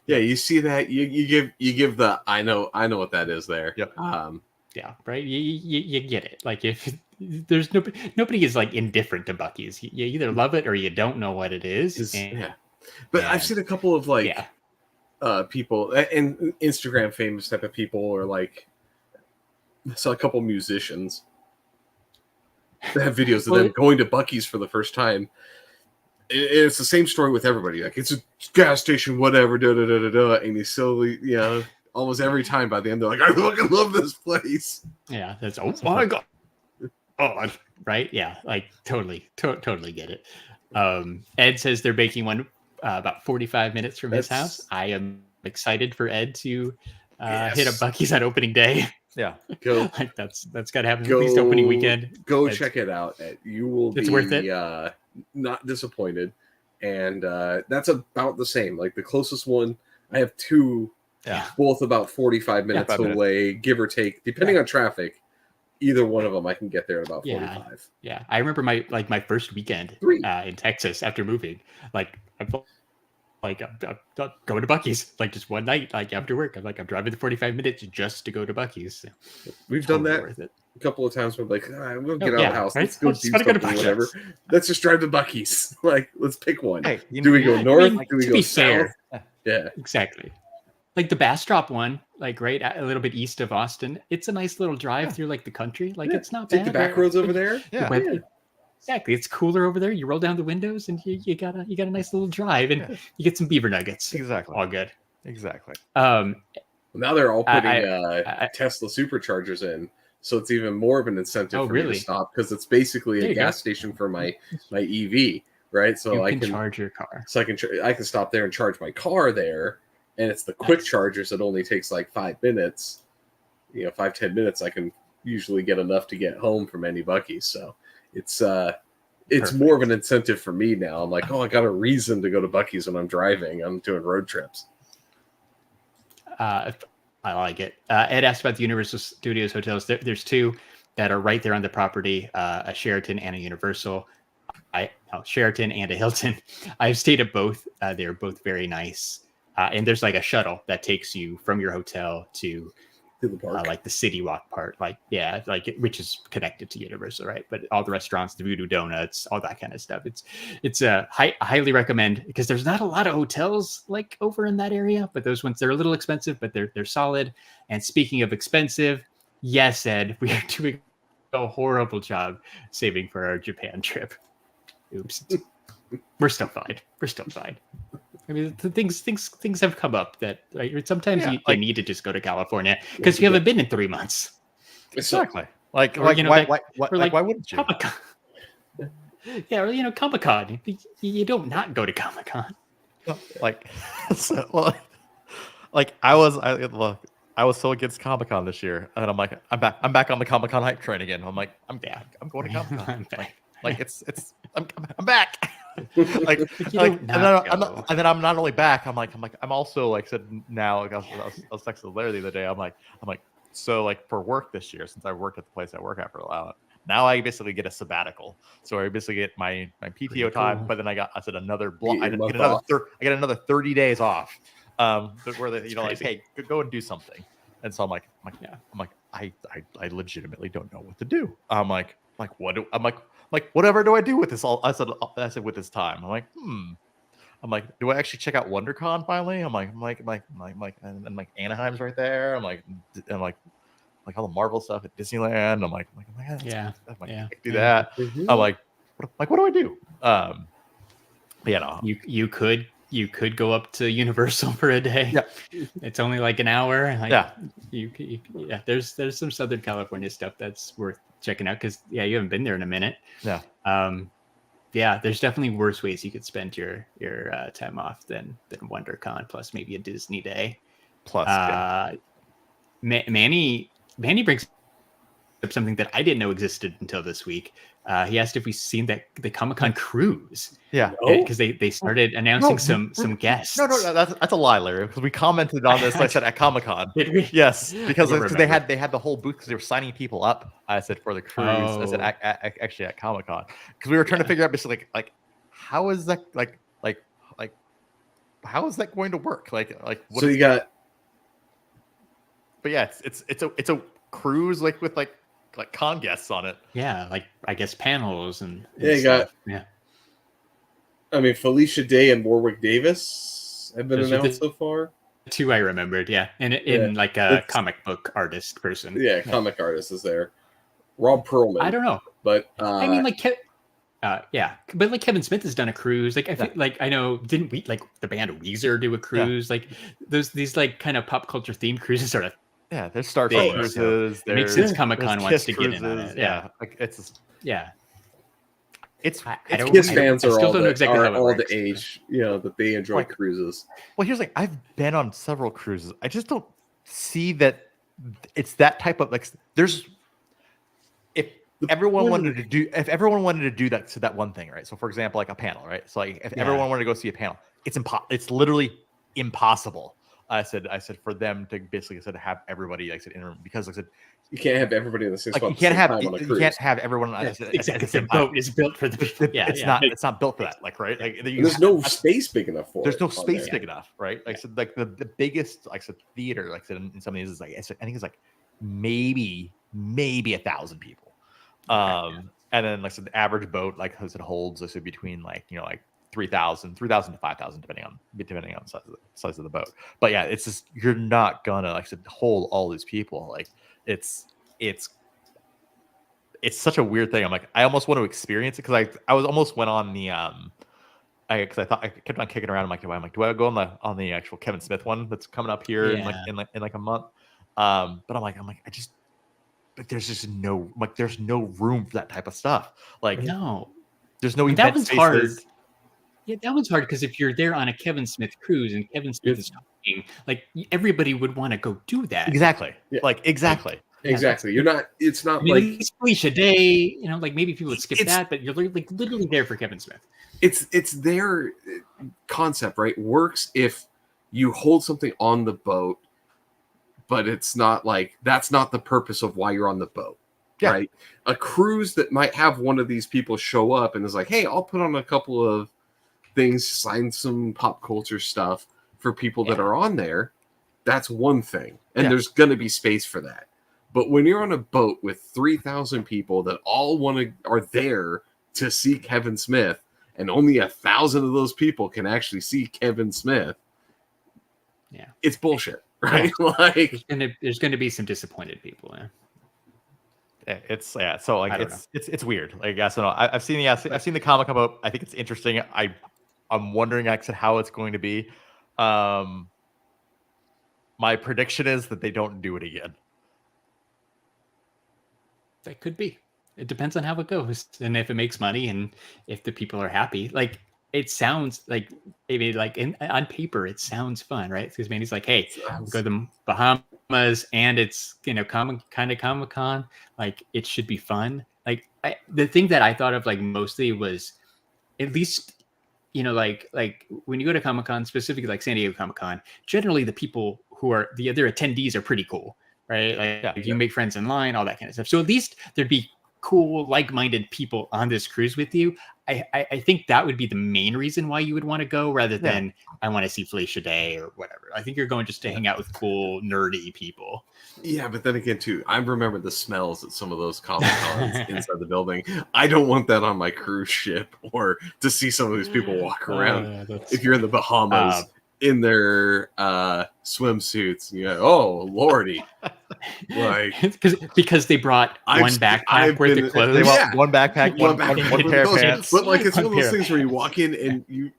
[SPEAKER 1] You see that you give the I know what that is there.
[SPEAKER 3] Yep.
[SPEAKER 2] Right. You get it. Like if there's nobody is like indifferent to Buc-ee's. You either love it or you don't know what it is.
[SPEAKER 1] But I've seen a couple of like people and Instagram famous type of people, or like I saw a couple musicians that have videos of them going to Buc-ee's for the first time. It's the same story with everybody. Like it's a gas station, whatever, and you slowly, almost every time by the end they're like, I fucking love this place.
[SPEAKER 2] Yeah, that's my god. Oh, right? Yeah, like totally get it. Ed says they're baking one about 45 minutes from his house. I am excited for Ed to hit a Buc-ee's on opening day.
[SPEAKER 3] Yeah,
[SPEAKER 1] go.
[SPEAKER 2] Like that's got to happen. At least opening weekend.
[SPEAKER 1] Go check it out. You will be
[SPEAKER 2] worth it.
[SPEAKER 1] Not disappointed, and that's about the same. Like the closest one, I have two, both about 45 minutes away, give or take, depending on traffic. Either one of them, I can get there in about 45.
[SPEAKER 2] Yeah, I remember my first weekend in Texas after moving. Like I'm going to Buc-ee's like just one night, like after work. I'm driving the 45 minutes just to go to Buc-ee's. So,
[SPEAKER 1] we've done that a couple of times. We're like, we'll get out of the house. Right? Let's go do something, whatever. Let's just drive to Buc-ee's. Like, let's pick one. Hey, do we go north? Do we go south? Yeah,
[SPEAKER 2] exactly. Like the Bastrop one, like right a little bit east of Austin. It's a nice little drive through like the country. Like it's not bad.
[SPEAKER 1] Take the back roads over there.
[SPEAKER 2] Exactly. It's cooler over there. You roll down the windows and you got a nice little drive, and you get some beaver nuggets.
[SPEAKER 3] Exactly.
[SPEAKER 2] All good.
[SPEAKER 3] Exactly.
[SPEAKER 1] Now they're all putting Tesla superchargers in, so it's even more of an incentive for me to stop, because it's basically a gas station for my EV, right? So I can
[SPEAKER 2] charge your car.
[SPEAKER 1] So I can stop there and charge my car there, and it's the quick chargers that only takes like 5 minutes. 5-10 minutes. I can usually get enough to get home from any Buc-ee's. So it's more of an incentive for me now. I'm like, I got a reason to go to Buc-ee's when I'm driving. I'm doing road trips.
[SPEAKER 2] I like it. Ed asked about the Universal Studios hotels. There's two that are right there on the property, a Sheraton and a Universal. Sheraton and a Hilton. I've stayed at both. They're both very nice. And there's like a shuttle that takes you from your hotel to
[SPEAKER 1] the park,
[SPEAKER 2] like the city walk part, which is connected to Universal, right? But all the restaurants, the Voodoo Donuts, all that kind of stuff. It's highly recommend, because there's not a lot of hotels like over in that area, but those ones, they're a little expensive, but they're solid. And speaking of expensive, yes, Ed, we are doing a horrible job saving for our Japan trip. Oops. We're still fine. I mean, things have come up that sometimes you need to just go to California because you haven't been in 3 months.
[SPEAKER 3] Exactly. Why wouldn't you?
[SPEAKER 2] Comic-Con. Yeah, or Comic-Con. You don't not go to Comic-Con.
[SPEAKER 3] I was so against Comic-Con this year, and I'm like, I'm back on the Comic-Con hype train again. I'm like, I'm going to Comic-Con. I'm back. And then I'm not only back. I'm also like said now. I was texting Larry the other day. I'm like, so like for work this year, since I worked at the place I work at for a while, now I basically get a sabbatical. So I basically get my PTO time, but then I get another block. I get another 30 days off. Where like, hey, go and do something. And so I'm like, I legitimately don't know what to do. I'm like, whatever do I do with this? I said with this time. I'm I'm like, do I actually check out WonderCon finally? I'm like, and like Anaheim's right there. I'm like all the Marvel stuff at Disneyland. I'm like
[SPEAKER 2] Yeah,
[SPEAKER 3] I
[SPEAKER 2] yeah,
[SPEAKER 3] can do that.
[SPEAKER 1] Mhm.
[SPEAKER 3] I'm like, what do I do? But no.
[SPEAKER 2] You could go up to Universal for a day.
[SPEAKER 3] Yeah.
[SPEAKER 2] It's only like an hour. Like,
[SPEAKER 3] Yeah.
[SPEAKER 2] Yeah. There's some Southern California stuff that's worth checking out because you haven't been there in a minute.
[SPEAKER 3] Yeah.
[SPEAKER 2] Yeah. There's definitely worse ways you could spend your time off than WonderCon plus maybe a Disney day.
[SPEAKER 3] Plus,
[SPEAKER 2] Manny brings up something that I didn't know existed until this week. He asked if we've seen the Comic-Con cruise.
[SPEAKER 3] Yeah,
[SPEAKER 2] because they started announcing some guests.
[SPEAKER 3] No, that's a lie, Larry. Because we commented on this. I said at Comic-Con.
[SPEAKER 2] Did we?
[SPEAKER 3] Yes, because they had the whole booth because they were signing people up. I said for the cruise.
[SPEAKER 2] Oh.
[SPEAKER 3] I said actually at Comic-Con because we were trying to figure out basically like how is that like how is that going to work? Like what
[SPEAKER 1] So you got.
[SPEAKER 3] But yeah, it's a cruise like with like con guests on it.
[SPEAKER 2] Yeah, like I guess panels and
[SPEAKER 1] You
[SPEAKER 2] stuff.
[SPEAKER 1] got. I mean, Felicia Day and Warwick Davis have been
[SPEAKER 2] Those are
[SPEAKER 1] announced so far.
[SPEAKER 2] Two I remembered, yeah, and in like a comic book artist person.
[SPEAKER 1] Yeah, comic artist is there. Rob Perlman.
[SPEAKER 2] I don't know,
[SPEAKER 1] but
[SPEAKER 2] I mean, like, but like Kevin Smith has done a cruise. Like I feel like I know, didn't we like the band Weezer do a cruise? Like these like kind of pop culture themed cruises are.
[SPEAKER 3] Yeah, there's Star Trek cruises.
[SPEAKER 2] It makes sense. Comic-Con wants to get in on it.
[SPEAKER 3] Yeah, like it's
[SPEAKER 1] Kiss fans are all
[SPEAKER 2] the
[SPEAKER 1] age, that they enjoy cruises.
[SPEAKER 3] Well, here's like I've been on several cruises. I just don't see that it's that type of like. There's if everyone wanted to do that to that one thing, right? So, for example, like a panel, right? So, like if everyone wanted to go see a panel, it's literally impossible. I said for them to basically have everybody in a room because like I said
[SPEAKER 1] you can't have everybody in the same spot.
[SPEAKER 3] You can't have everyone
[SPEAKER 2] exactly. The boat is built for the people.
[SPEAKER 3] It's not built for that. Like right, like
[SPEAKER 1] there's no space big enough for.
[SPEAKER 3] There's no space big enough, right? Like so, like the biggest theater, like I said in some of these is like I think it's like maybe 1,000 people. And then like I said, the average boat like I said holds between like 3,000 to 5,000 depending on the size of the boat. But yeah, it's just you're not gonna like I said hold all these people. Like it's such a weird thing. I'm like I almost want to experience it because I almost went on the because I thought I kept on kicking around. I'm like do I go on the actual Kevin Smith one that's coming up here in like a month? But I'm like I just like there's just there's no room for that type of stuff. Like
[SPEAKER 2] no,
[SPEAKER 3] there's no
[SPEAKER 2] event spaces. Hard. Yeah, that one's hard because if you're there on a Kevin Smith cruise and Kevin Smith is talking, like everybody would want to go do that.
[SPEAKER 3] Exactly. Yeah. Like exactly.
[SPEAKER 1] You're not. It's not
[SPEAKER 2] like it's Felicia Day. Like maybe people would skip that, but you're like literally there for Kevin Smith.
[SPEAKER 1] It's their concept, right? Works if you hold something on the boat, but it's not like that's not the purpose of why you're on the boat. Yeah. Right? A cruise that might have one of these people show up and is like, hey, I'll put on a couple of things, sign some pop culture stuff for people that are on there. That's one thing. And there's going to be space for that. But when you're on a boat with 3,000 people that all are there to see Kevin Smith, and only 1,000 of those people can actually see Kevin Smith, it's bullshit, right? Like
[SPEAKER 2] there's going to be some disappointed people.
[SPEAKER 3] It's so like it's weird. Like I don't know. I've seen the Comic-Con boat. I think it's interesting. I'm wondering actually how it's going to be. My prediction is that they don't do it again.
[SPEAKER 2] That could be. It depends on how it goes and if it makes money and if the people are happy. Like it sounds like maybe like on paper it sounds fun, right? Because Mandy's like, hey, go to the Bahamas and it's Comic-Con. Like it should be fun. Like the thing that I thought of like mostly was at least. Like when you go to Comic-Con, specifically like San Diego Comic-Con, generally the people who are the other attendees are pretty cool, right? Like if you make friends in line, all that kind of stuff. So at least there'd be cool, like-minded people on this cruise with you, I think that would be the main reason why you would want to go, rather than I want to see Felicia Day or whatever. I think you're going just to hang out with cool, nerdy people.
[SPEAKER 1] Yeah, but then again, too, I remember the smells at some of those Comic Cons inside the building. I don't want that on my cruise ship, or to see some of these people walk around. If you're in the Bahamas in their swimsuits, you know, oh lordy, like
[SPEAKER 2] because they brought one backpack worth of clothes.
[SPEAKER 3] They want one backpack, one pair of pants.
[SPEAKER 1] But like, it's one of those things where you walk in and you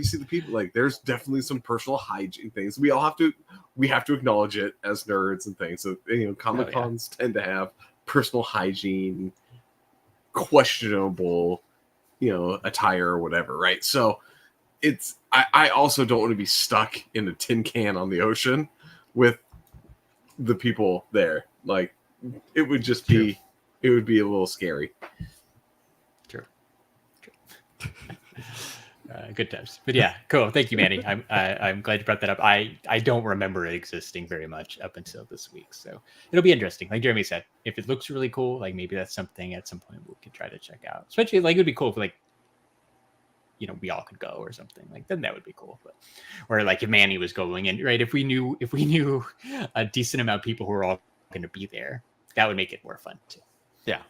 [SPEAKER 1] see the people. Like, there's definitely some personal hygiene things. We have to acknowledge it as nerds and things. So, you know, Comic Cons tend to have personal hygiene, questionable, you know, attire or whatever, right? So I also don't want to be stuck in a tin can on the ocean with the people there. Like, it would just be, it would be a little scary.
[SPEAKER 2] True. Good times. But yeah, cool. Thank you, Manny. I'm glad you brought that up. I don't remember it existing very much up until this week, so it'll be interesting. Like Jeremy said, if it looks really cool, like maybe that's something at some point we could try to check out. Especially, like, it would be cool if, like, you know, we all could go or something. Like, then that would be cool. But, or like if Manny was going, and right, if we knew a decent amount of people who were all going to be there, that would make it more fun too.
[SPEAKER 3] Yeah.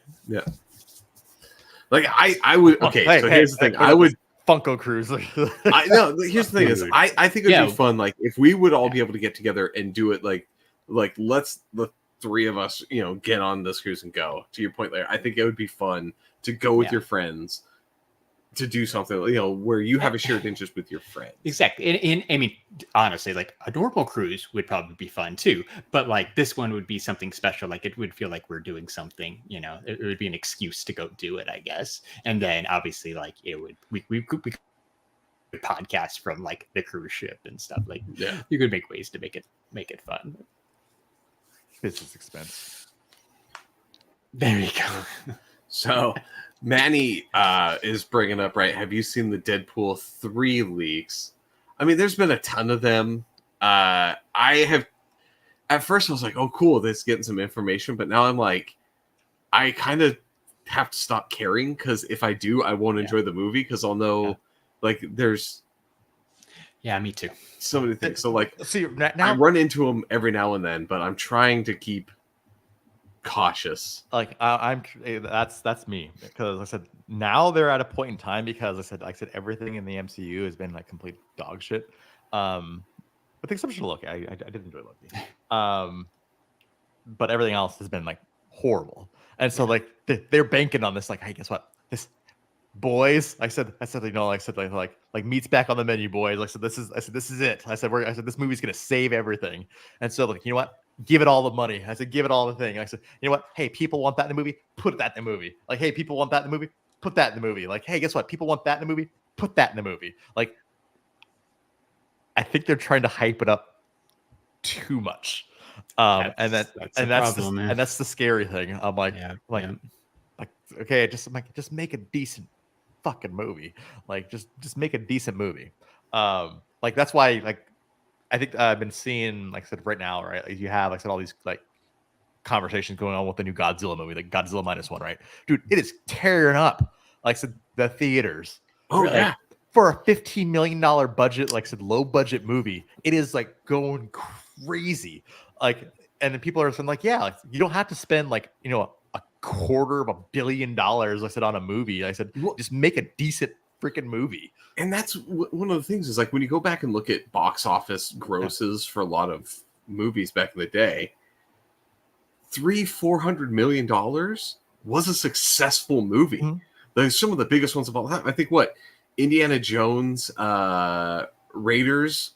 [SPEAKER 1] Like, I would. Okay, so here's the thing. I would.
[SPEAKER 3] Funko Cruise.
[SPEAKER 1] I know. Here's the thing is, I think it'd be fun. Like, if we would all be able to get together and do it, like let's the three of us, you know, get on this cruise and go. To your point there, I think it would be fun to go with your friends to do something, you know, where you have a shared interest with your friends.
[SPEAKER 2] Exactly. And I mean, honestly, like, a normal cruise would probably be fun too, but like this one would be something special. Like, it would feel like we're doing something, you know, it would be an excuse to go do it, I guess. And then obviously, like, it would, we could podcast from like the cruise ship and stuff. Like, you could make ways to make it fun.
[SPEAKER 3] Business expense.
[SPEAKER 2] There you go.
[SPEAKER 1] So Manny is bringing up, right? Have you seen the Deadpool 3 leaks? I mean, there's been a ton of them. I have. At first, I was like, "Oh, cool, this is getting some information," but now I'm like, I kind of have to stop caring, because if I do, I won't enjoy the movie, because I'll know, like, there's.
[SPEAKER 2] Yeah, me too.
[SPEAKER 1] So many things. So, like,
[SPEAKER 3] see, now
[SPEAKER 1] I run into them every now and then, but I'm trying to keep cautious.
[SPEAKER 3] Like, that's me, because I said now they're at a point in time, because I said everything in the MCU has been like complete dog shit, with the exception of Loki. I did enjoy Loki, but everything else has been like horrible, and so like they're banking on this, like, hey, guess what, this boys, I said you know, like, I said like meat's back on the menu, boys. Like, so this is it. I said this movie's gonna save everything, and so, like, you know what, give it all the money. I said, give it all the thing. I said, you know what? Hey, people want that in the movie. Put that in the movie. Like, hey, people want that in the movie. Put that in the movie. Like, hey, guess what? People want that in the movie. Put that in the movie. Like, I think they're trying to hype it up too much. And that's the scary thing. I'm like, okay, just make a decent fucking movie. Like, just make a decent movie. Like, that's why, like, I think I've been seeing, like I said, right now, right? Like, you have, like I said, all these like conversations going on with the new Godzilla movie, like Godzilla -1, right? Dude, it is tearing up, like I said, the theaters.
[SPEAKER 1] Oh,
[SPEAKER 3] like,
[SPEAKER 1] yeah.
[SPEAKER 3] For a $15 million budget, like I said, low budget movie, it is like going crazy. And then people are saying, like, yeah, like, you don't have to spend, like, you know, $250 million, like I said, on a movie. I said, just make a decent freaking movie.
[SPEAKER 1] And that's one of the things, is like, when you go back and look at box office grosses for a lot of movies back in the day, $400 million was a successful movie.
[SPEAKER 3] Mm-hmm.
[SPEAKER 1] Like, some of the biggest ones of all time. I think Indiana Jones, Raiders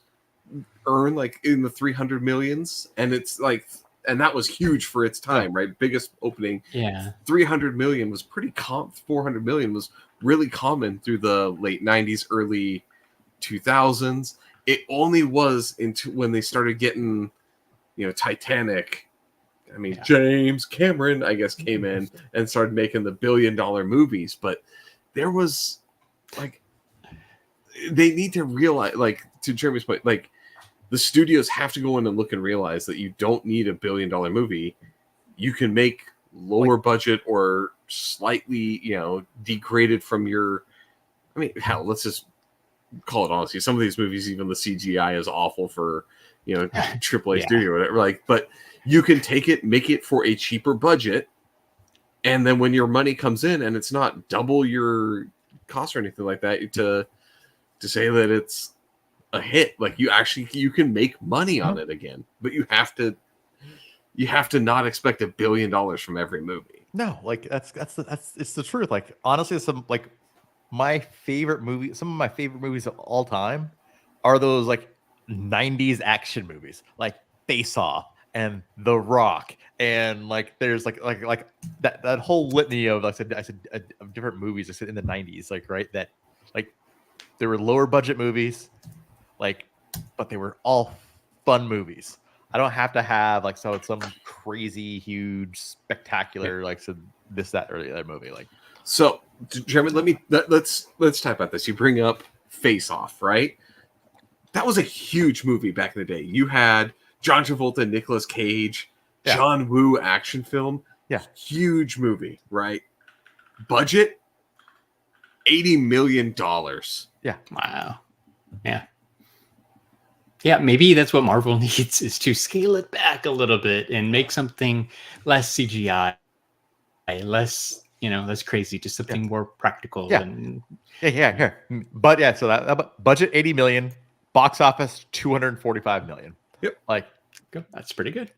[SPEAKER 1] earned like in the 300 millions, and it's like, and that was huge for its time, right? Biggest opening.
[SPEAKER 2] Yeah. 300
[SPEAKER 1] million was pretty 400 million was really common through the late 90s, early 2000s. It only was when they started getting, you know, Titanic. I mean, James Cameron, I guess, came in and started making the $1 billion movies. But there was, like, they need to realize, like, to Jeremy's point, like, the studios have to go in and look and realize that you don't need a $1 billion movie. You can make lower budget or slightly, degraded from your. I mean, hell, let's just call it honestly. Some of these movies, even the CGI is awful for, AAA
[SPEAKER 2] Yeah.
[SPEAKER 1] studio or whatever. Like, but you can take it, make it for a cheaper budget, and then when your money comes in and it's not double your cost or anything like that, to say that it's a hit, like you can make money on it again, but you have to not expect $1 billion from every movie.
[SPEAKER 3] No, like that's it's the truth. Like honestly, some like my favorite movie, some of my favorite movies of all time are those like 90s action movies, like Face Off and The Rock, and like there's like that whole litany of I said of different movies I said in the 90s, like right, that like there were lower budget movies, like, but they were all fun movies. I don't have to have like some crazy, huge, spectacular like this, that, or the other movie. Like,
[SPEAKER 1] so Jeremy, let's type about this. You bring up Face Off, right? That was a huge movie back in the day. You had John Travolta, Nicolas Cage, John Woo action film.
[SPEAKER 3] Yeah,
[SPEAKER 1] huge movie, right? Budget $80 million.
[SPEAKER 3] Yeah,
[SPEAKER 2] wow, yeah. Yeah, maybe that's what Marvel needs, is to scale it back a little bit and make something less CGI, less crazy, just something more practical.
[SPEAKER 3] Yeah. Here. But yeah, so that budget 80 million, box office 245 million.
[SPEAKER 1] Yep.
[SPEAKER 2] Like, that's pretty good.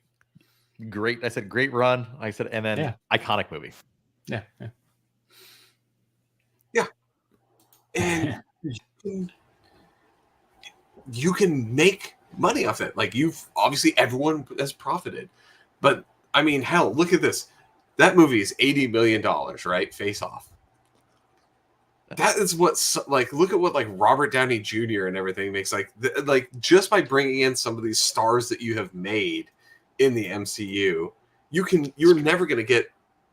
[SPEAKER 3] Great. I said great run. I said, and then iconic movie.
[SPEAKER 2] Yeah.
[SPEAKER 1] And you can make money off it. Like, obviously everyone has profited, but I mean, hell, look at this. That movie is $80 million, right? Face Off. That is what, like, look at what like Robert Downey Jr. and everything makes. Like just by bringing in some of these stars that you have made in the MCU, you're never going to get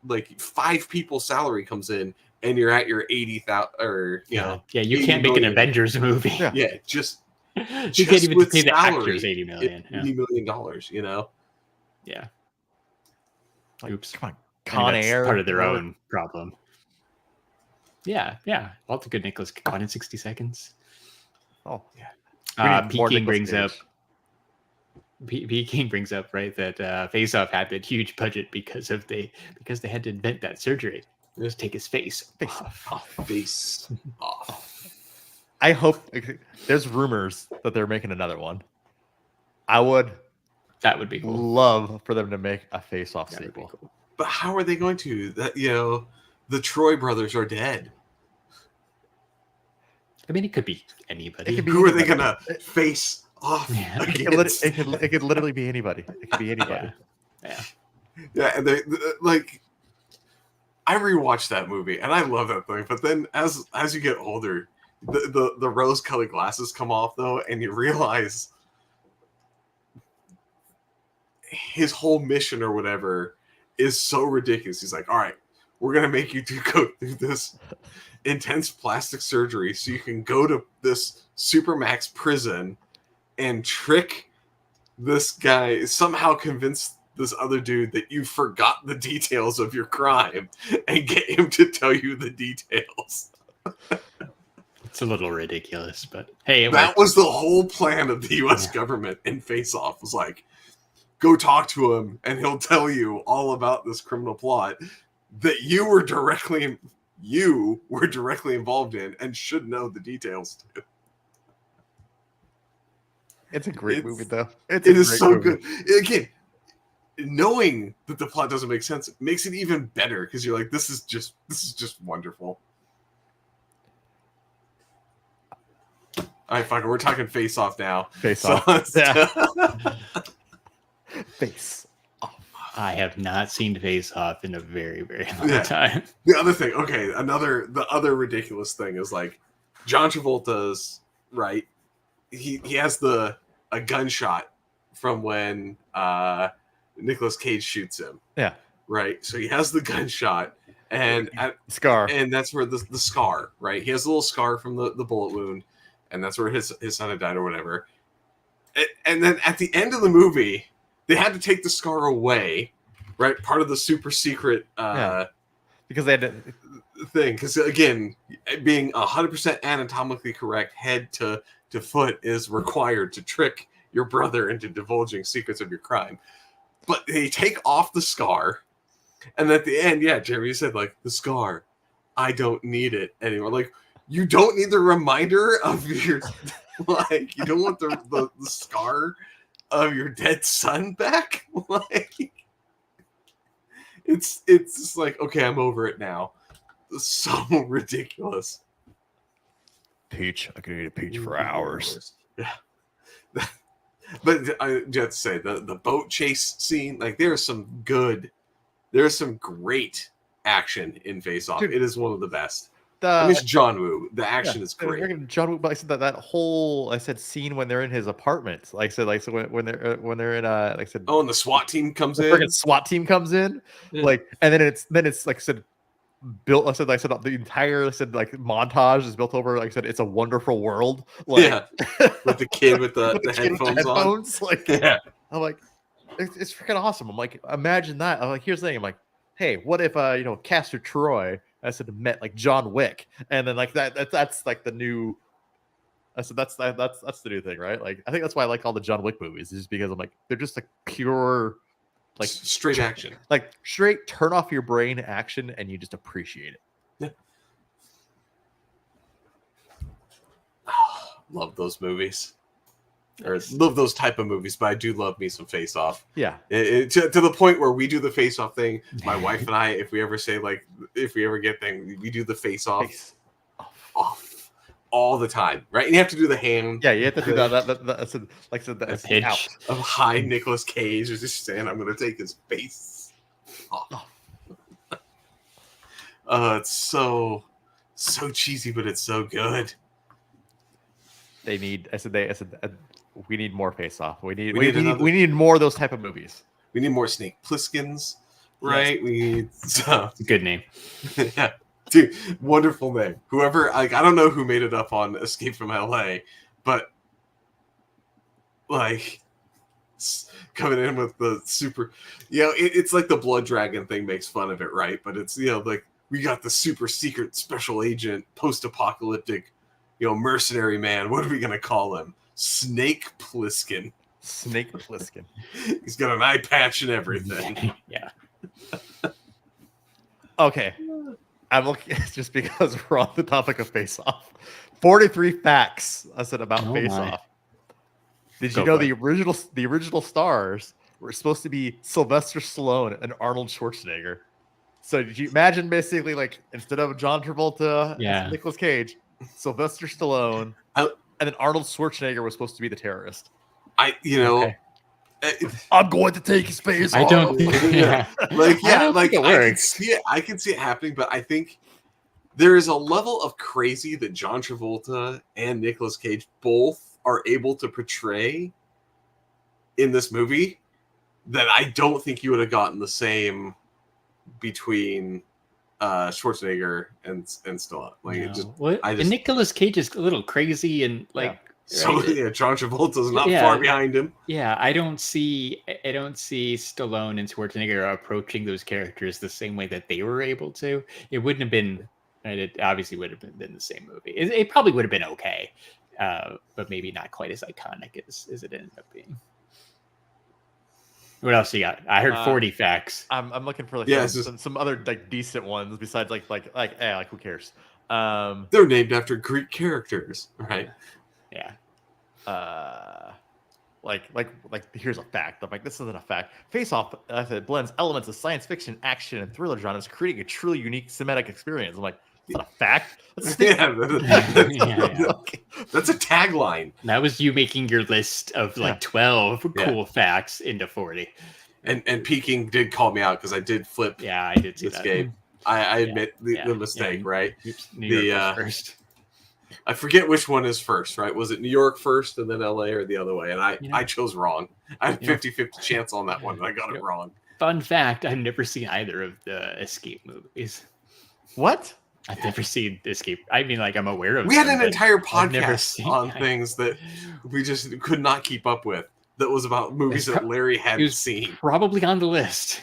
[SPEAKER 1] like 5 people's salary comes in and you're at your 80,000 or
[SPEAKER 2] you can't make an Avengers movie.
[SPEAKER 1] Just
[SPEAKER 2] you can't even pay the actors $80 million.
[SPEAKER 1] $80 million,
[SPEAKER 2] Yeah.
[SPEAKER 3] Like,
[SPEAKER 2] oops.
[SPEAKER 3] Come on. Con Air.
[SPEAKER 2] Part of their own problem. Yeah. All the good Nicholas Cage in 60 seconds.
[SPEAKER 3] Oh, yeah.
[SPEAKER 2] P. King brings up, right, that Face Off had that huge budget because they had to invent that surgery. Just take his face off.
[SPEAKER 1] Face off.
[SPEAKER 3] I hope there's rumors that they're making another one. That would be cool. Love for them to make a Face Off sequel.
[SPEAKER 1] Cool. But how are they going to? That the Troy brothers are dead.
[SPEAKER 2] I mean, it could be anybody.
[SPEAKER 1] Who are they gonna face off?
[SPEAKER 3] Yeah. It could literally be anybody. It could be anybody.
[SPEAKER 1] Yeah, and they like. I rewatched that movie and I love that thing. But then as you get older, the rose-colored glasses come off though, and you realize his whole mission or whatever is so ridiculous. He's like, all right, we're going to make you go through this intense plastic surgery so you can go to this Supermax prison and trick this guy, somehow convince this other dude that you forgot the details of your crime and get him to tell you the details.
[SPEAKER 2] It's a little ridiculous, but hey,
[SPEAKER 1] that was the whole plan of the U.S. government in Face Off, was like, go talk to him and he'll tell you all about this criminal plot that you were directly involved in and should know the details to.
[SPEAKER 3] It's a great movie though.
[SPEAKER 1] It is so good. Again, knowing that the plot doesn't make sense makes it even better, because you're like, this is just wonderful. All right, fuck it. We're talking Face Off now.
[SPEAKER 3] Face Off. Face Off.
[SPEAKER 2] I have not seen Face Off in a very, very long time.
[SPEAKER 1] The other thing, the other ridiculous thing is like John Travolta's, right? He has a gunshot from when Nicolas Cage shoots him. Yeah. Right. So he has the gunshot and
[SPEAKER 3] scar,
[SPEAKER 1] and that's where the scar, right? He has a little scar from the bullet wound, and that's where his son had died or whatever. And then at the end of the movie, they had to take the scar away, right? Part of the super secret.
[SPEAKER 3] The because they had to
[SPEAKER 1] thing. Because again, being 100% anatomically correct, head to foot, is required to trick your brother into divulging secrets of your crime. But they take off the scar, and at the end, yeah, Jeremy said, like, the scar, I don't need it anymore. Like, you don't need the reminder of your, like, you don't want the scar of your dead son back. Like, it's just like, okay, I'm over it now. So ridiculous.
[SPEAKER 3] Peach. I could eat a peach for hours.
[SPEAKER 1] Yeah. But I have to say, the boat chase scene, like, there's some great action in Face Off. Dude, it is one of the best. I miss John Woo. The action is great.
[SPEAKER 3] John Woo, but I said that whole scene when they're in his apartment. Like so when they're in like I said.
[SPEAKER 1] Oh, and the SWAT team comes in.
[SPEAKER 3] The SWAT team comes in. Yeah. Like, and then it's like I said, built. I said the entire like montage is built over. Like I said, it's a wonderful world. Like,
[SPEAKER 1] yeah, with the kid with the headphones on.
[SPEAKER 3] Like, yeah, I'm like, it's freaking awesome. I'm like, imagine that. I'm like, here's the thing. I'm like, hey, what if Castor Troy, I said, met like John Wick, and then like that's like the new. I said that's the new thing, right? Like, I think that's why I like all the John Wick movies, is just because I'm like, they're just like pure, like
[SPEAKER 1] straight action,
[SPEAKER 3] like straight turn off your brain action, and you just appreciate it.
[SPEAKER 1] Yeah. Love those movies. Or love those type of movies, but I do love me some Face Off.
[SPEAKER 3] Yeah,
[SPEAKER 1] to the point where we do the Face Off thing. My wife and I, if we ever get thing, we do the Face Off all the time, right? And you have to do the hand.
[SPEAKER 3] Yeah, you have to do that's the
[SPEAKER 2] pitch
[SPEAKER 1] of high Nicolas Cage is just saying, "I'm going to take his face off." It's so cheesy, but it's so good.
[SPEAKER 3] They need. We need more Face Off. We need more of those type of movies.
[SPEAKER 1] We need more Snake Plissken's, right? Yes. We need
[SPEAKER 2] it's a good name.
[SPEAKER 1] Yeah, dude, wonderful name. Whoever, like, I don't know who made it up on Escape from LA, but like coming in with the super, it's like the Blood Dragon thing makes fun of it, right? But it's like we got the super secret special agent, post-apocalyptic, mercenary man. What are we gonna call him? Snake Plissken.
[SPEAKER 3] Snake Plissken.
[SPEAKER 1] He's got an eye patch and everything.
[SPEAKER 2] Yeah.
[SPEAKER 3] Okay. I'm looking just because we're on the topic of Face Off. 43 facts I said about Face Off. Did you know the original stars were supposed to be Sylvester Stallone and Arnold Schwarzenegger? So did you imagine basically like instead of John Travolta and Nicolas Cage, Sylvester Stallone, and then Arnold Schwarzenegger was supposed to be the terrorist.
[SPEAKER 1] Okay.
[SPEAKER 3] I'm going to take his face off.
[SPEAKER 2] I don't think
[SPEAKER 1] I can see it happening, but I think there is a level of crazy that John Travolta and Nicolas Cage both are able to portray in this movie that I don't think you would have gotten the same between Schwarzenegger and Stallone.
[SPEAKER 2] And Nicolas Cage is a little crazy and like.
[SPEAKER 1] So John Travolta's not far behind him.
[SPEAKER 2] Yeah, I don't see Stallone and Schwarzenegger approaching those characters the same way that they were able to. It wouldn't have been. It obviously would have been the same movie. It probably would have been okay, but maybe not quite as iconic as it ended up being. What else you got? I heard 40 facts.
[SPEAKER 3] I'm looking for some other like decent ones besides like who cares?
[SPEAKER 1] They're named after Greek characters, right?
[SPEAKER 2] Yeah.
[SPEAKER 3] Like here's a fact. I'm like, this isn't a fact. Face Off blends elements of science fiction, action, and thriller genres, creating a truly unique cinematic experience. I'm like, it's not a fact.
[SPEAKER 1] That's a tagline.
[SPEAKER 2] That was you making your list of 12 cool facts into 40.
[SPEAKER 1] And Peking did call me out because I did flip.
[SPEAKER 2] Yeah, I did see
[SPEAKER 1] this
[SPEAKER 2] that.
[SPEAKER 1] game. I admit the mistake, right?
[SPEAKER 2] New York was first.
[SPEAKER 1] I forget which one is first, right? Was it New York first and then LA or the other way? And I chose wrong. I had 50-50 chance on that one, and I got it wrong.
[SPEAKER 2] Fun fact, I've never seen either of the Escape movies.
[SPEAKER 3] What?
[SPEAKER 2] I've never seen Escape. I mean, like, I'm aware of
[SPEAKER 1] We had an entire podcast on things that we just could not keep up with that was about movies that Larry hadn't seen.
[SPEAKER 2] Probably on the list.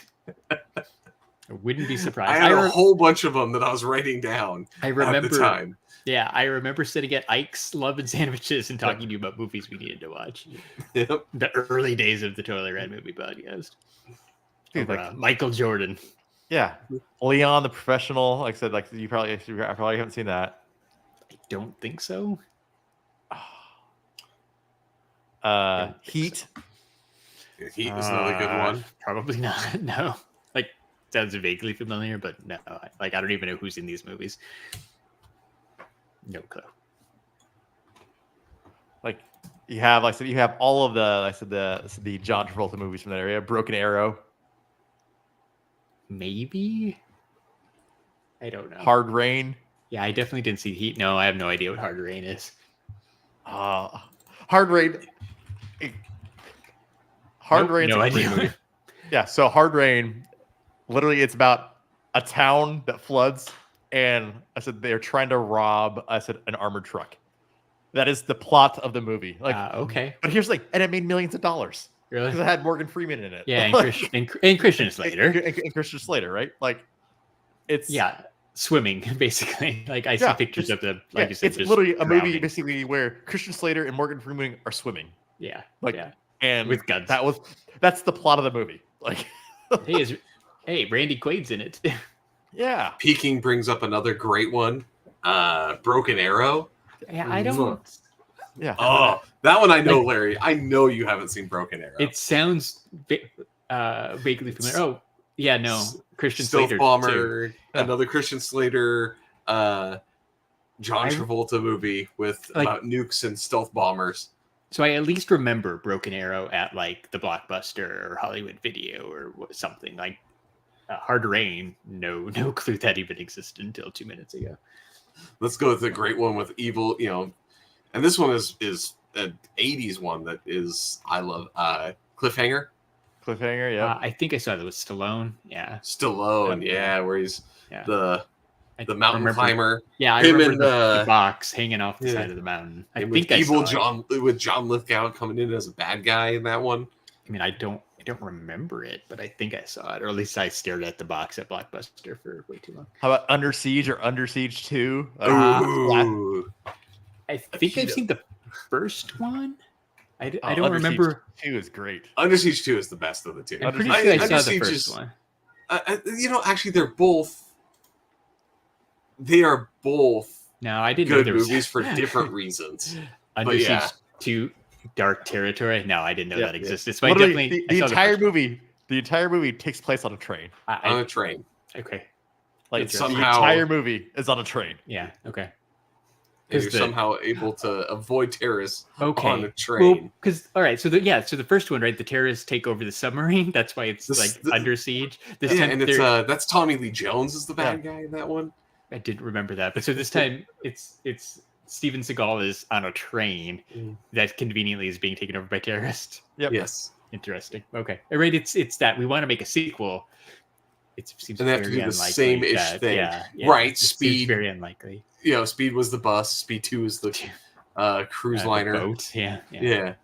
[SPEAKER 2] I wouldn't be surprised.
[SPEAKER 1] I had a whole bunch of them that I was writing down.
[SPEAKER 2] I remember
[SPEAKER 1] at the time.
[SPEAKER 2] Yeah, I remember sitting at Ike's Love and Sandwiches and talking to you about movies we needed to watch.
[SPEAKER 1] Yep.
[SPEAKER 2] The early days of the Totally Rad Movie Podcast.
[SPEAKER 3] Dude,
[SPEAKER 2] Michael Jordan.
[SPEAKER 3] Yeah, Leon the Professional. Like I said, like you probably haven't seen that.
[SPEAKER 2] I don't think so.
[SPEAKER 3] Heat.
[SPEAKER 1] So. Heat was another good one.
[SPEAKER 2] Probably not. No, like sounds vaguely familiar, but no. Like I don't even know who's in these movies. No clue.
[SPEAKER 3] Like you have, like, so you have all of the John Travolta movies from that area. Broken Arrow.
[SPEAKER 2] Maybe. I don't know.
[SPEAKER 3] Hard Rain.
[SPEAKER 2] Yeah, I definitely didn't see Heat. No, I have no idea what Hard Rain is.
[SPEAKER 3] Hard Rain. Hard Rain.
[SPEAKER 2] No idea.
[SPEAKER 3] Yeah, so Hard Rain, literally, it's about a town that floods, and I said they're trying to rob, an armored truck. That is the plot of the movie. Like,
[SPEAKER 2] okay.
[SPEAKER 3] But here's and it made millions of dollars.
[SPEAKER 2] Really?
[SPEAKER 3] Because it had Morgan Freeman in it.
[SPEAKER 2] Yeah, and Christian Slater.
[SPEAKER 3] And Christian Slater, right? Like, it's
[SPEAKER 2] swimming basically. Like I see pictures of them. Like you said,
[SPEAKER 3] it's
[SPEAKER 2] just
[SPEAKER 3] literally a movie
[SPEAKER 2] drowning.
[SPEAKER 3] basically where Christian Slater and Morgan Freeman are swimming.
[SPEAKER 2] Yeah,
[SPEAKER 3] and
[SPEAKER 2] with guns.
[SPEAKER 3] That's the plot of the movie. Like,
[SPEAKER 2] hey, Randy Quaid's in it.
[SPEAKER 3] Yeah.
[SPEAKER 1] Peking brings up another great one. Broken Arrow.
[SPEAKER 2] Yeah, I don't.
[SPEAKER 3] Yeah.
[SPEAKER 1] Oh, that one I know, Larry. I know you haven't seen Broken Arrow.
[SPEAKER 2] It sounds vaguely familiar. Oh, yeah, no. Christian
[SPEAKER 1] Stealth
[SPEAKER 2] Slater.
[SPEAKER 1] Bomber,
[SPEAKER 2] Too.
[SPEAKER 1] another Christian Slater, John Travolta movie with about nukes and stealth bombers.
[SPEAKER 2] So I at least remember Broken Arrow at like the Blockbuster or Hollywood Video or something. Like Hard Rain, no clue that even existed until 2 minutes ago.
[SPEAKER 1] Let's go with the great one with evil, and this one is an 80s one that is I love Cliffhanger.
[SPEAKER 3] Cliffhanger, yeah.
[SPEAKER 2] I think I saw that with Stallone. Yeah.
[SPEAKER 1] Stallone, where he's the mountain climber.
[SPEAKER 2] Yeah, I remember the box hanging off the side of the mountain. I think
[SPEAKER 1] evil John with John Lithgow coming in as a bad guy in that one.
[SPEAKER 2] I mean, I don't remember it, but I think I saw it, or at least I stared at the box at Blockbuster for way too long.
[SPEAKER 3] How about Under Siege or Under Siege 2?
[SPEAKER 2] I think I've seen the first one. I don't
[SPEAKER 3] Under
[SPEAKER 2] remember.
[SPEAKER 3] Siege 2 is great.
[SPEAKER 1] Under Siege 2 is the best of the two.
[SPEAKER 2] I'm pretty sure I saw the first one.
[SPEAKER 1] Actually, they are both
[SPEAKER 2] No, I didn't
[SPEAKER 1] good
[SPEAKER 2] know
[SPEAKER 1] movies for different reasons.
[SPEAKER 2] Under Siege 2, Dark Territory. No, I didn't know that existed. So
[SPEAKER 3] literally, the entire movie takes place on a train.
[SPEAKER 1] On a train.
[SPEAKER 2] Okay.
[SPEAKER 3] Like
[SPEAKER 1] somehow,
[SPEAKER 3] the entire movie is on a train.
[SPEAKER 2] Yeah. Okay.
[SPEAKER 1] And you're somehow able to avoid terrorists on a train.
[SPEAKER 2] Because so the first one, right? The terrorists take over the submarine. That's why it's under siege. This time,
[SPEAKER 1] and it's that's Tommy Lee Jones is the bad guy in that one.
[SPEAKER 2] I didn't remember that, but so this time it's Steven Seagal is on a train that conveniently is being taken over by terrorists.
[SPEAKER 3] Yep.
[SPEAKER 1] Yes.
[SPEAKER 2] Interesting. Okay. All right. It's that we want to make a sequel. It seems
[SPEAKER 1] and they have to do the same-ish thing.
[SPEAKER 2] Yeah,
[SPEAKER 1] right. Speed.
[SPEAKER 2] Very unlikely.
[SPEAKER 1] Speed was the bus. Speed 2 is the cruise liner.
[SPEAKER 2] The boat. Yeah.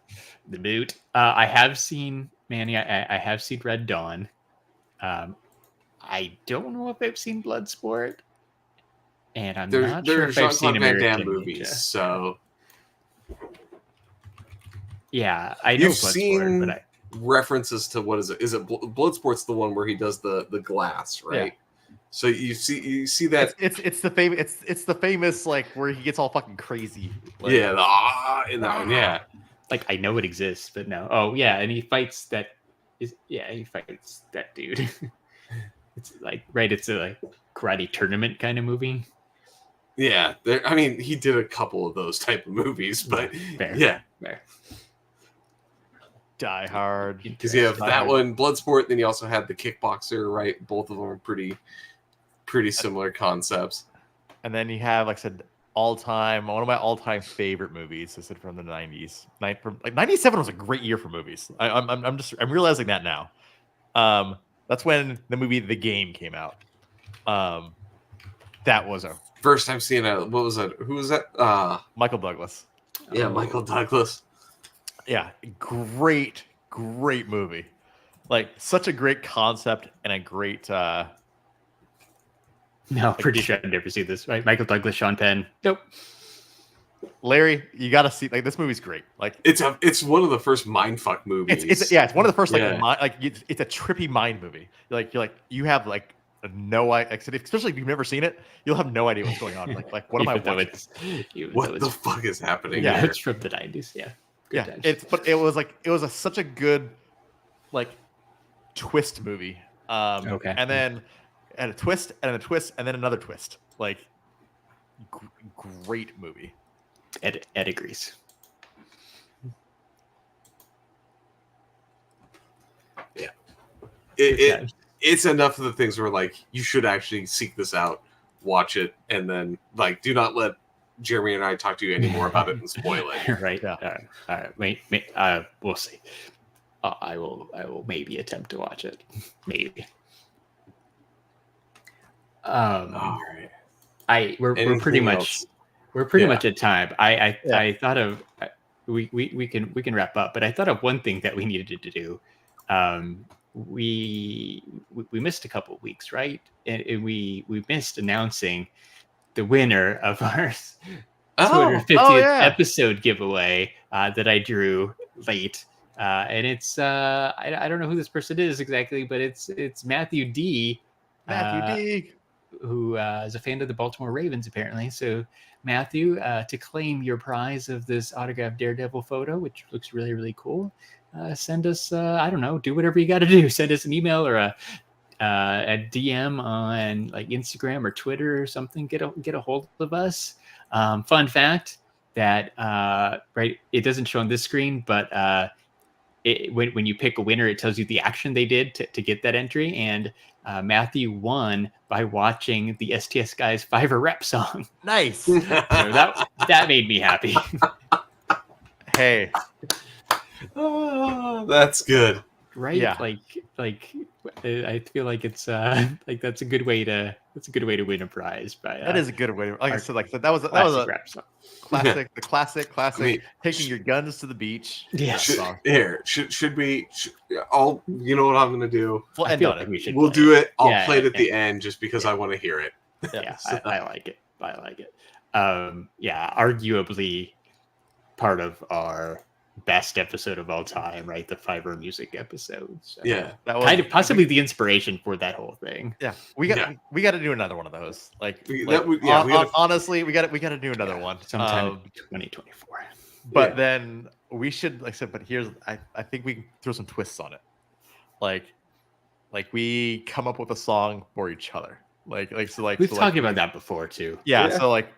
[SPEAKER 2] The boot. I have seen Manny. I have seen Red Dawn. I don't know if I've seen Bloodsport. And I'm not sure if I've seen American
[SPEAKER 1] movies. So
[SPEAKER 2] yeah, I know Bloodsport, but
[SPEAKER 1] references to what is it? Is it Bloodsport's the one where he does the glass, right? Yeah. So you see that
[SPEAKER 3] it's the famous like where he gets all fucking crazy. Like,
[SPEAKER 1] in that one, yeah.
[SPEAKER 2] Like I know it exists, but no. Oh yeah, and he fights that dude. It's like it's a like karate tournament kind of movie.
[SPEAKER 1] Yeah, he did a couple of those type of movies, but
[SPEAKER 2] Fair.
[SPEAKER 3] Die Hard.
[SPEAKER 1] Because you have that one, Bloodsport, then you also had the Kickboxer, right? Both of them are pretty similar concepts.
[SPEAKER 3] And then you have, like I said, one of my all-time favorite movies. I said from the 90s. 97 was a great year for movies. I'm realizing that now. That's when the movie The Game came out. That was a
[SPEAKER 1] first time seeing it. What was it? Who was that?
[SPEAKER 3] Michael Douglas.
[SPEAKER 1] Yeah, Michael Douglas.
[SPEAKER 3] Yeah, great movie. Like such a great concept and a great
[SPEAKER 2] No, pretty sure I've never seen this. Right, Michael Douglas, Sean Penn. Nope.
[SPEAKER 3] Larry, you got to see. Like, this movie's great. Like,
[SPEAKER 1] it's one of the first mindfuck movies.
[SPEAKER 3] It's one of the first it's a trippy mind movie. You have like no idea, especially if you've never seen it, you'll have no idea what's going on. Like what am I watching?
[SPEAKER 1] What the fuck is happening?
[SPEAKER 2] Yeah,
[SPEAKER 1] here?
[SPEAKER 2] it's from the 90s. Yeah,
[SPEAKER 3] good times. It was such a good like twist movie.
[SPEAKER 2] Okay,
[SPEAKER 3] and then a twist and a twist and then another twist. Like great movie.
[SPEAKER 2] Ed agrees.
[SPEAKER 1] Yeah, it's enough of the things where like you should actually seek this out, watch it, and then like do not let Jeremy and I talk to you anymore about it and spoil it.
[SPEAKER 2] Right. Yeah. All right. Wait. We'll see. I will maybe attempt to watch it. Maybe.
[SPEAKER 1] All right.
[SPEAKER 2] We're pretty much at time. I thought of we can wrap up, but I thought of one thing that we needed to do. We missed a couple of weeks, right? And we missed announcing the winner of our Twitter 50th episode giveaway that I drew late. And it's I don't know who this person is exactly, but it's Matthew D. Who is a fan of the Baltimore Ravens, apparently. So, Matthew, to claim your prize of this autographed Daredevil photo, which looks really, really cool, send us, I don't know, do whatever you got to do. Send us an email or a DM on like Instagram or Twitter or something. Get a hold of us. Fun fact that right, it doesn't show on this screen, but when you pick a winner, it tells you the action they did to get that entry. And Matthew won by watching the STS Guys Fiverr rep song.
[SPEAKER 3] Nice.
[SPEAKER 2] So that made me happy.
[SPEAKER 3] Hey,
[SPEAKER 1] that's good.
[SPEAKER 2] Right? Yeah. Like I feel like it's like that's a good way to win a prize.
[SPEAKER 3] That is a good way. Like I said, that was a rap song. Classic. I mean, taking your guns to the beach.
[SPEAKER 2] Yeah.
[SPEAKER 1] Should we? You know what I'm gonna do?
[SPEAKER 2] I feel like
[SPEAKER 1] we'll do it. I'll play it at the end just because I want to hear it.
[SPEAKER 2] Yeah, I like it. Arguably part of our best episode of all time, right? The Fiverr music episode. So
[SPEAKER 3] that was
[SPEAKER 2] kind of possibly the inspiration for that whole thing.
[SPEAKER 3] Yeah, we got to do another one of those. Honestly, we got to do another one
[SPEAKER 2] sometime in 2024.
[SPEAKER 3] But then we should, like I said. But here's, I think we can throw some twists on it. Like we come up with a song for each other. We've
[SPEAKER 2] talked about that before too.
[SPEAKER 3] Yeah. So like.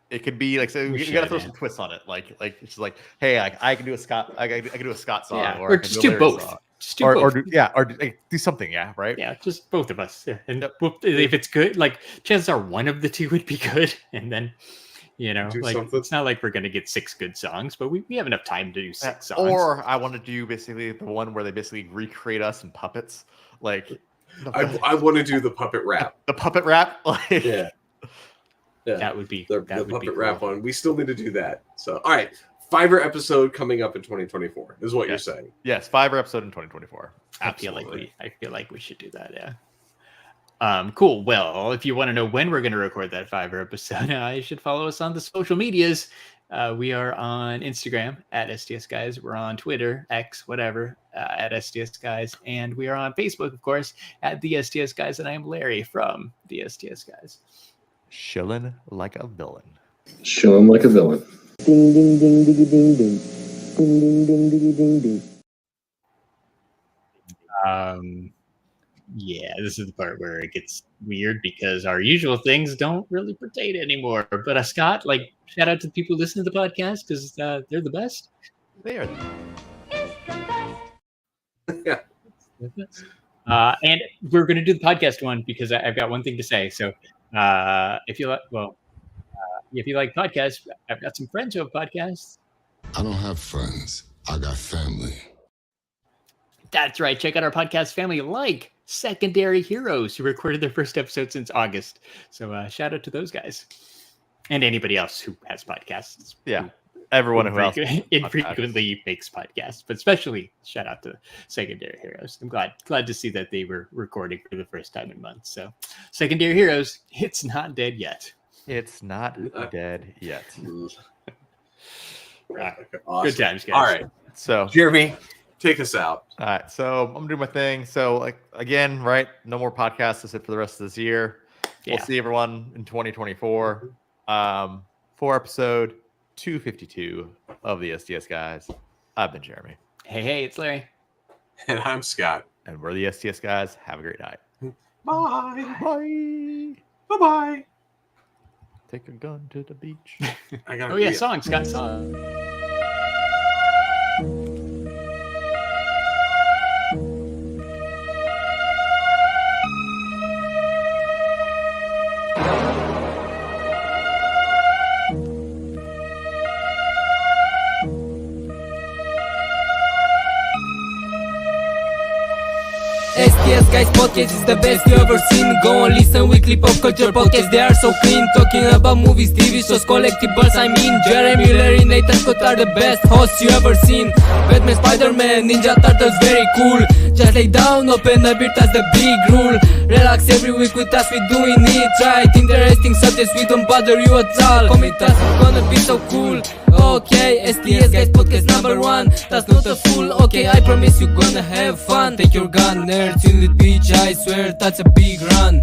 [SPEAKER 3] It could be like, so you gotta throw some twists on it. Like it's like, hey, I can do a Scott, I can do a Scott song,
[SPEAKER 2] or just do both.
[SPEAKER 3] Do something, right?
[SPEAKER 2] Yeah, just both of us. Yeah. And if it's good, like chances are one of the two would be good, and then it's not like we're gonna get 6 good songs, but we have enough time to do 6 songs.
[SPEAKER 3] Or I want to do basically the one where they basically recreate us in puppets. Like
[SPEAKER 1] I want to do the puppet rap.
[SPEAKER 3] The puppet rap,
[SPEAKER 1] Yeah,
[SPEAKER 2] that would be the
[SPEAKER 1] puppet rap one. We still need to do that. So, all right, Fiverr episode coming up in 2024 is what you're saying.
[SPEAKER 3] Yes, Fiverr episode in 2024.
[SPEAKER 2] Absolutely. I feel like we should do that. Yeah. Cool. Well, if you want to know when we're going to record that Fiverr episode, you should follow us on the social medias. We are on Instagram at STS Guys. We're on Twitter, X, whatever, at STS Guys, and we are on Facebook, of course, at the STS Guys. And I am Larry from the STS Guys.
[SPEAKER 3] Chilling like a villain.
[SPEAKER 4] Ding ding ding ding ding ding. Ding ding ding ding ding ding.
[SPEAKER 2] Yeah, this is the part where it gets weird because our usual things don't really pertain anymore. But Scott, shout out to the people listening to the podcast because they're the best.
[SPEAKER 3] They are.
[SPEAKER 1] Yeah.
[SPEAKER 2] And we're going to do the podcast one because I've got one thing to say. So if you like podcasts, I've got some friends who have podcasts.
[SPEAKER 5] I don't have friends. I got family.
[SPEAKER 2] That's right. Check out our podcast family like Secondary Heroes, who recorded their first episode since August. So shout out to those guys and anybody else who has podcasts.
[SPEAKER 3] Yeah. everyone who else
[SPEAKER 2] infrequently makes podcasts, but especially shout out to Secondary Heroes. I'm glad to see that they were recording for the first time in months. So Secondary Heroes, it's not dead yet.
[SPEAKER 3] It's not dead yet.
[SPEAKER 2] Right.
[SPEAKER 1] Awesome.
[SPEAKER 2] Good times, guys.
[SPEAKER 1] All right,
[SPEAKER 3] So
[SPEAKER 1] Jeremy, take us out.
[SPEAKER 3] all right, so I'm gonna do my thing. So like again, right? No more podcasts. That's it for the rest of this year.
[SPEAKER 2] Yeah.
[SPEAKER 3] We'll see everyone in 2024 for episode 252 of the STS Guys. I've been Jeremy,
[SPEAKER 2] Hey, it's Larry.
[SPEAKER 1] And I'm Scott.
[SPEAKER 3] and we're the STS Guys. Have a great night.
[SPEAKER 1] Bye.
[SPEAKER 3] Bye.
[SPEAKER 1] Bye-bye.
[SPEAKER 3] Take a gun to the beach.
[SPEAKER 1] I gotta
[SPEAKER 2] Oh yeah,
[SPEAKER 1] be-
[SPEAKER 2] Scott song.
[SPEAKER 6] STS Guys Podcast is the best you ever seen. Go and listen weekly pop culture podcasts, they are so clean. Talking about movies, TV shows, collectibles, I mean Jeremy, Larry, Nathan, Scott are the best hosts you ever seen. Batman, Spider-Man, Ninja Turtles, very cool. Just lay down, open a beer, that's the big rule. Relax every week with us, we doing it right. Interesting subjects, we don't bother you at all. Come with us, we're gonna be so cool. Okay, STS Guys Podcast #1. That's not a fool, okay, I promise you gonna have fun. Take your gun, nerds in the beach, I swear that's a big run.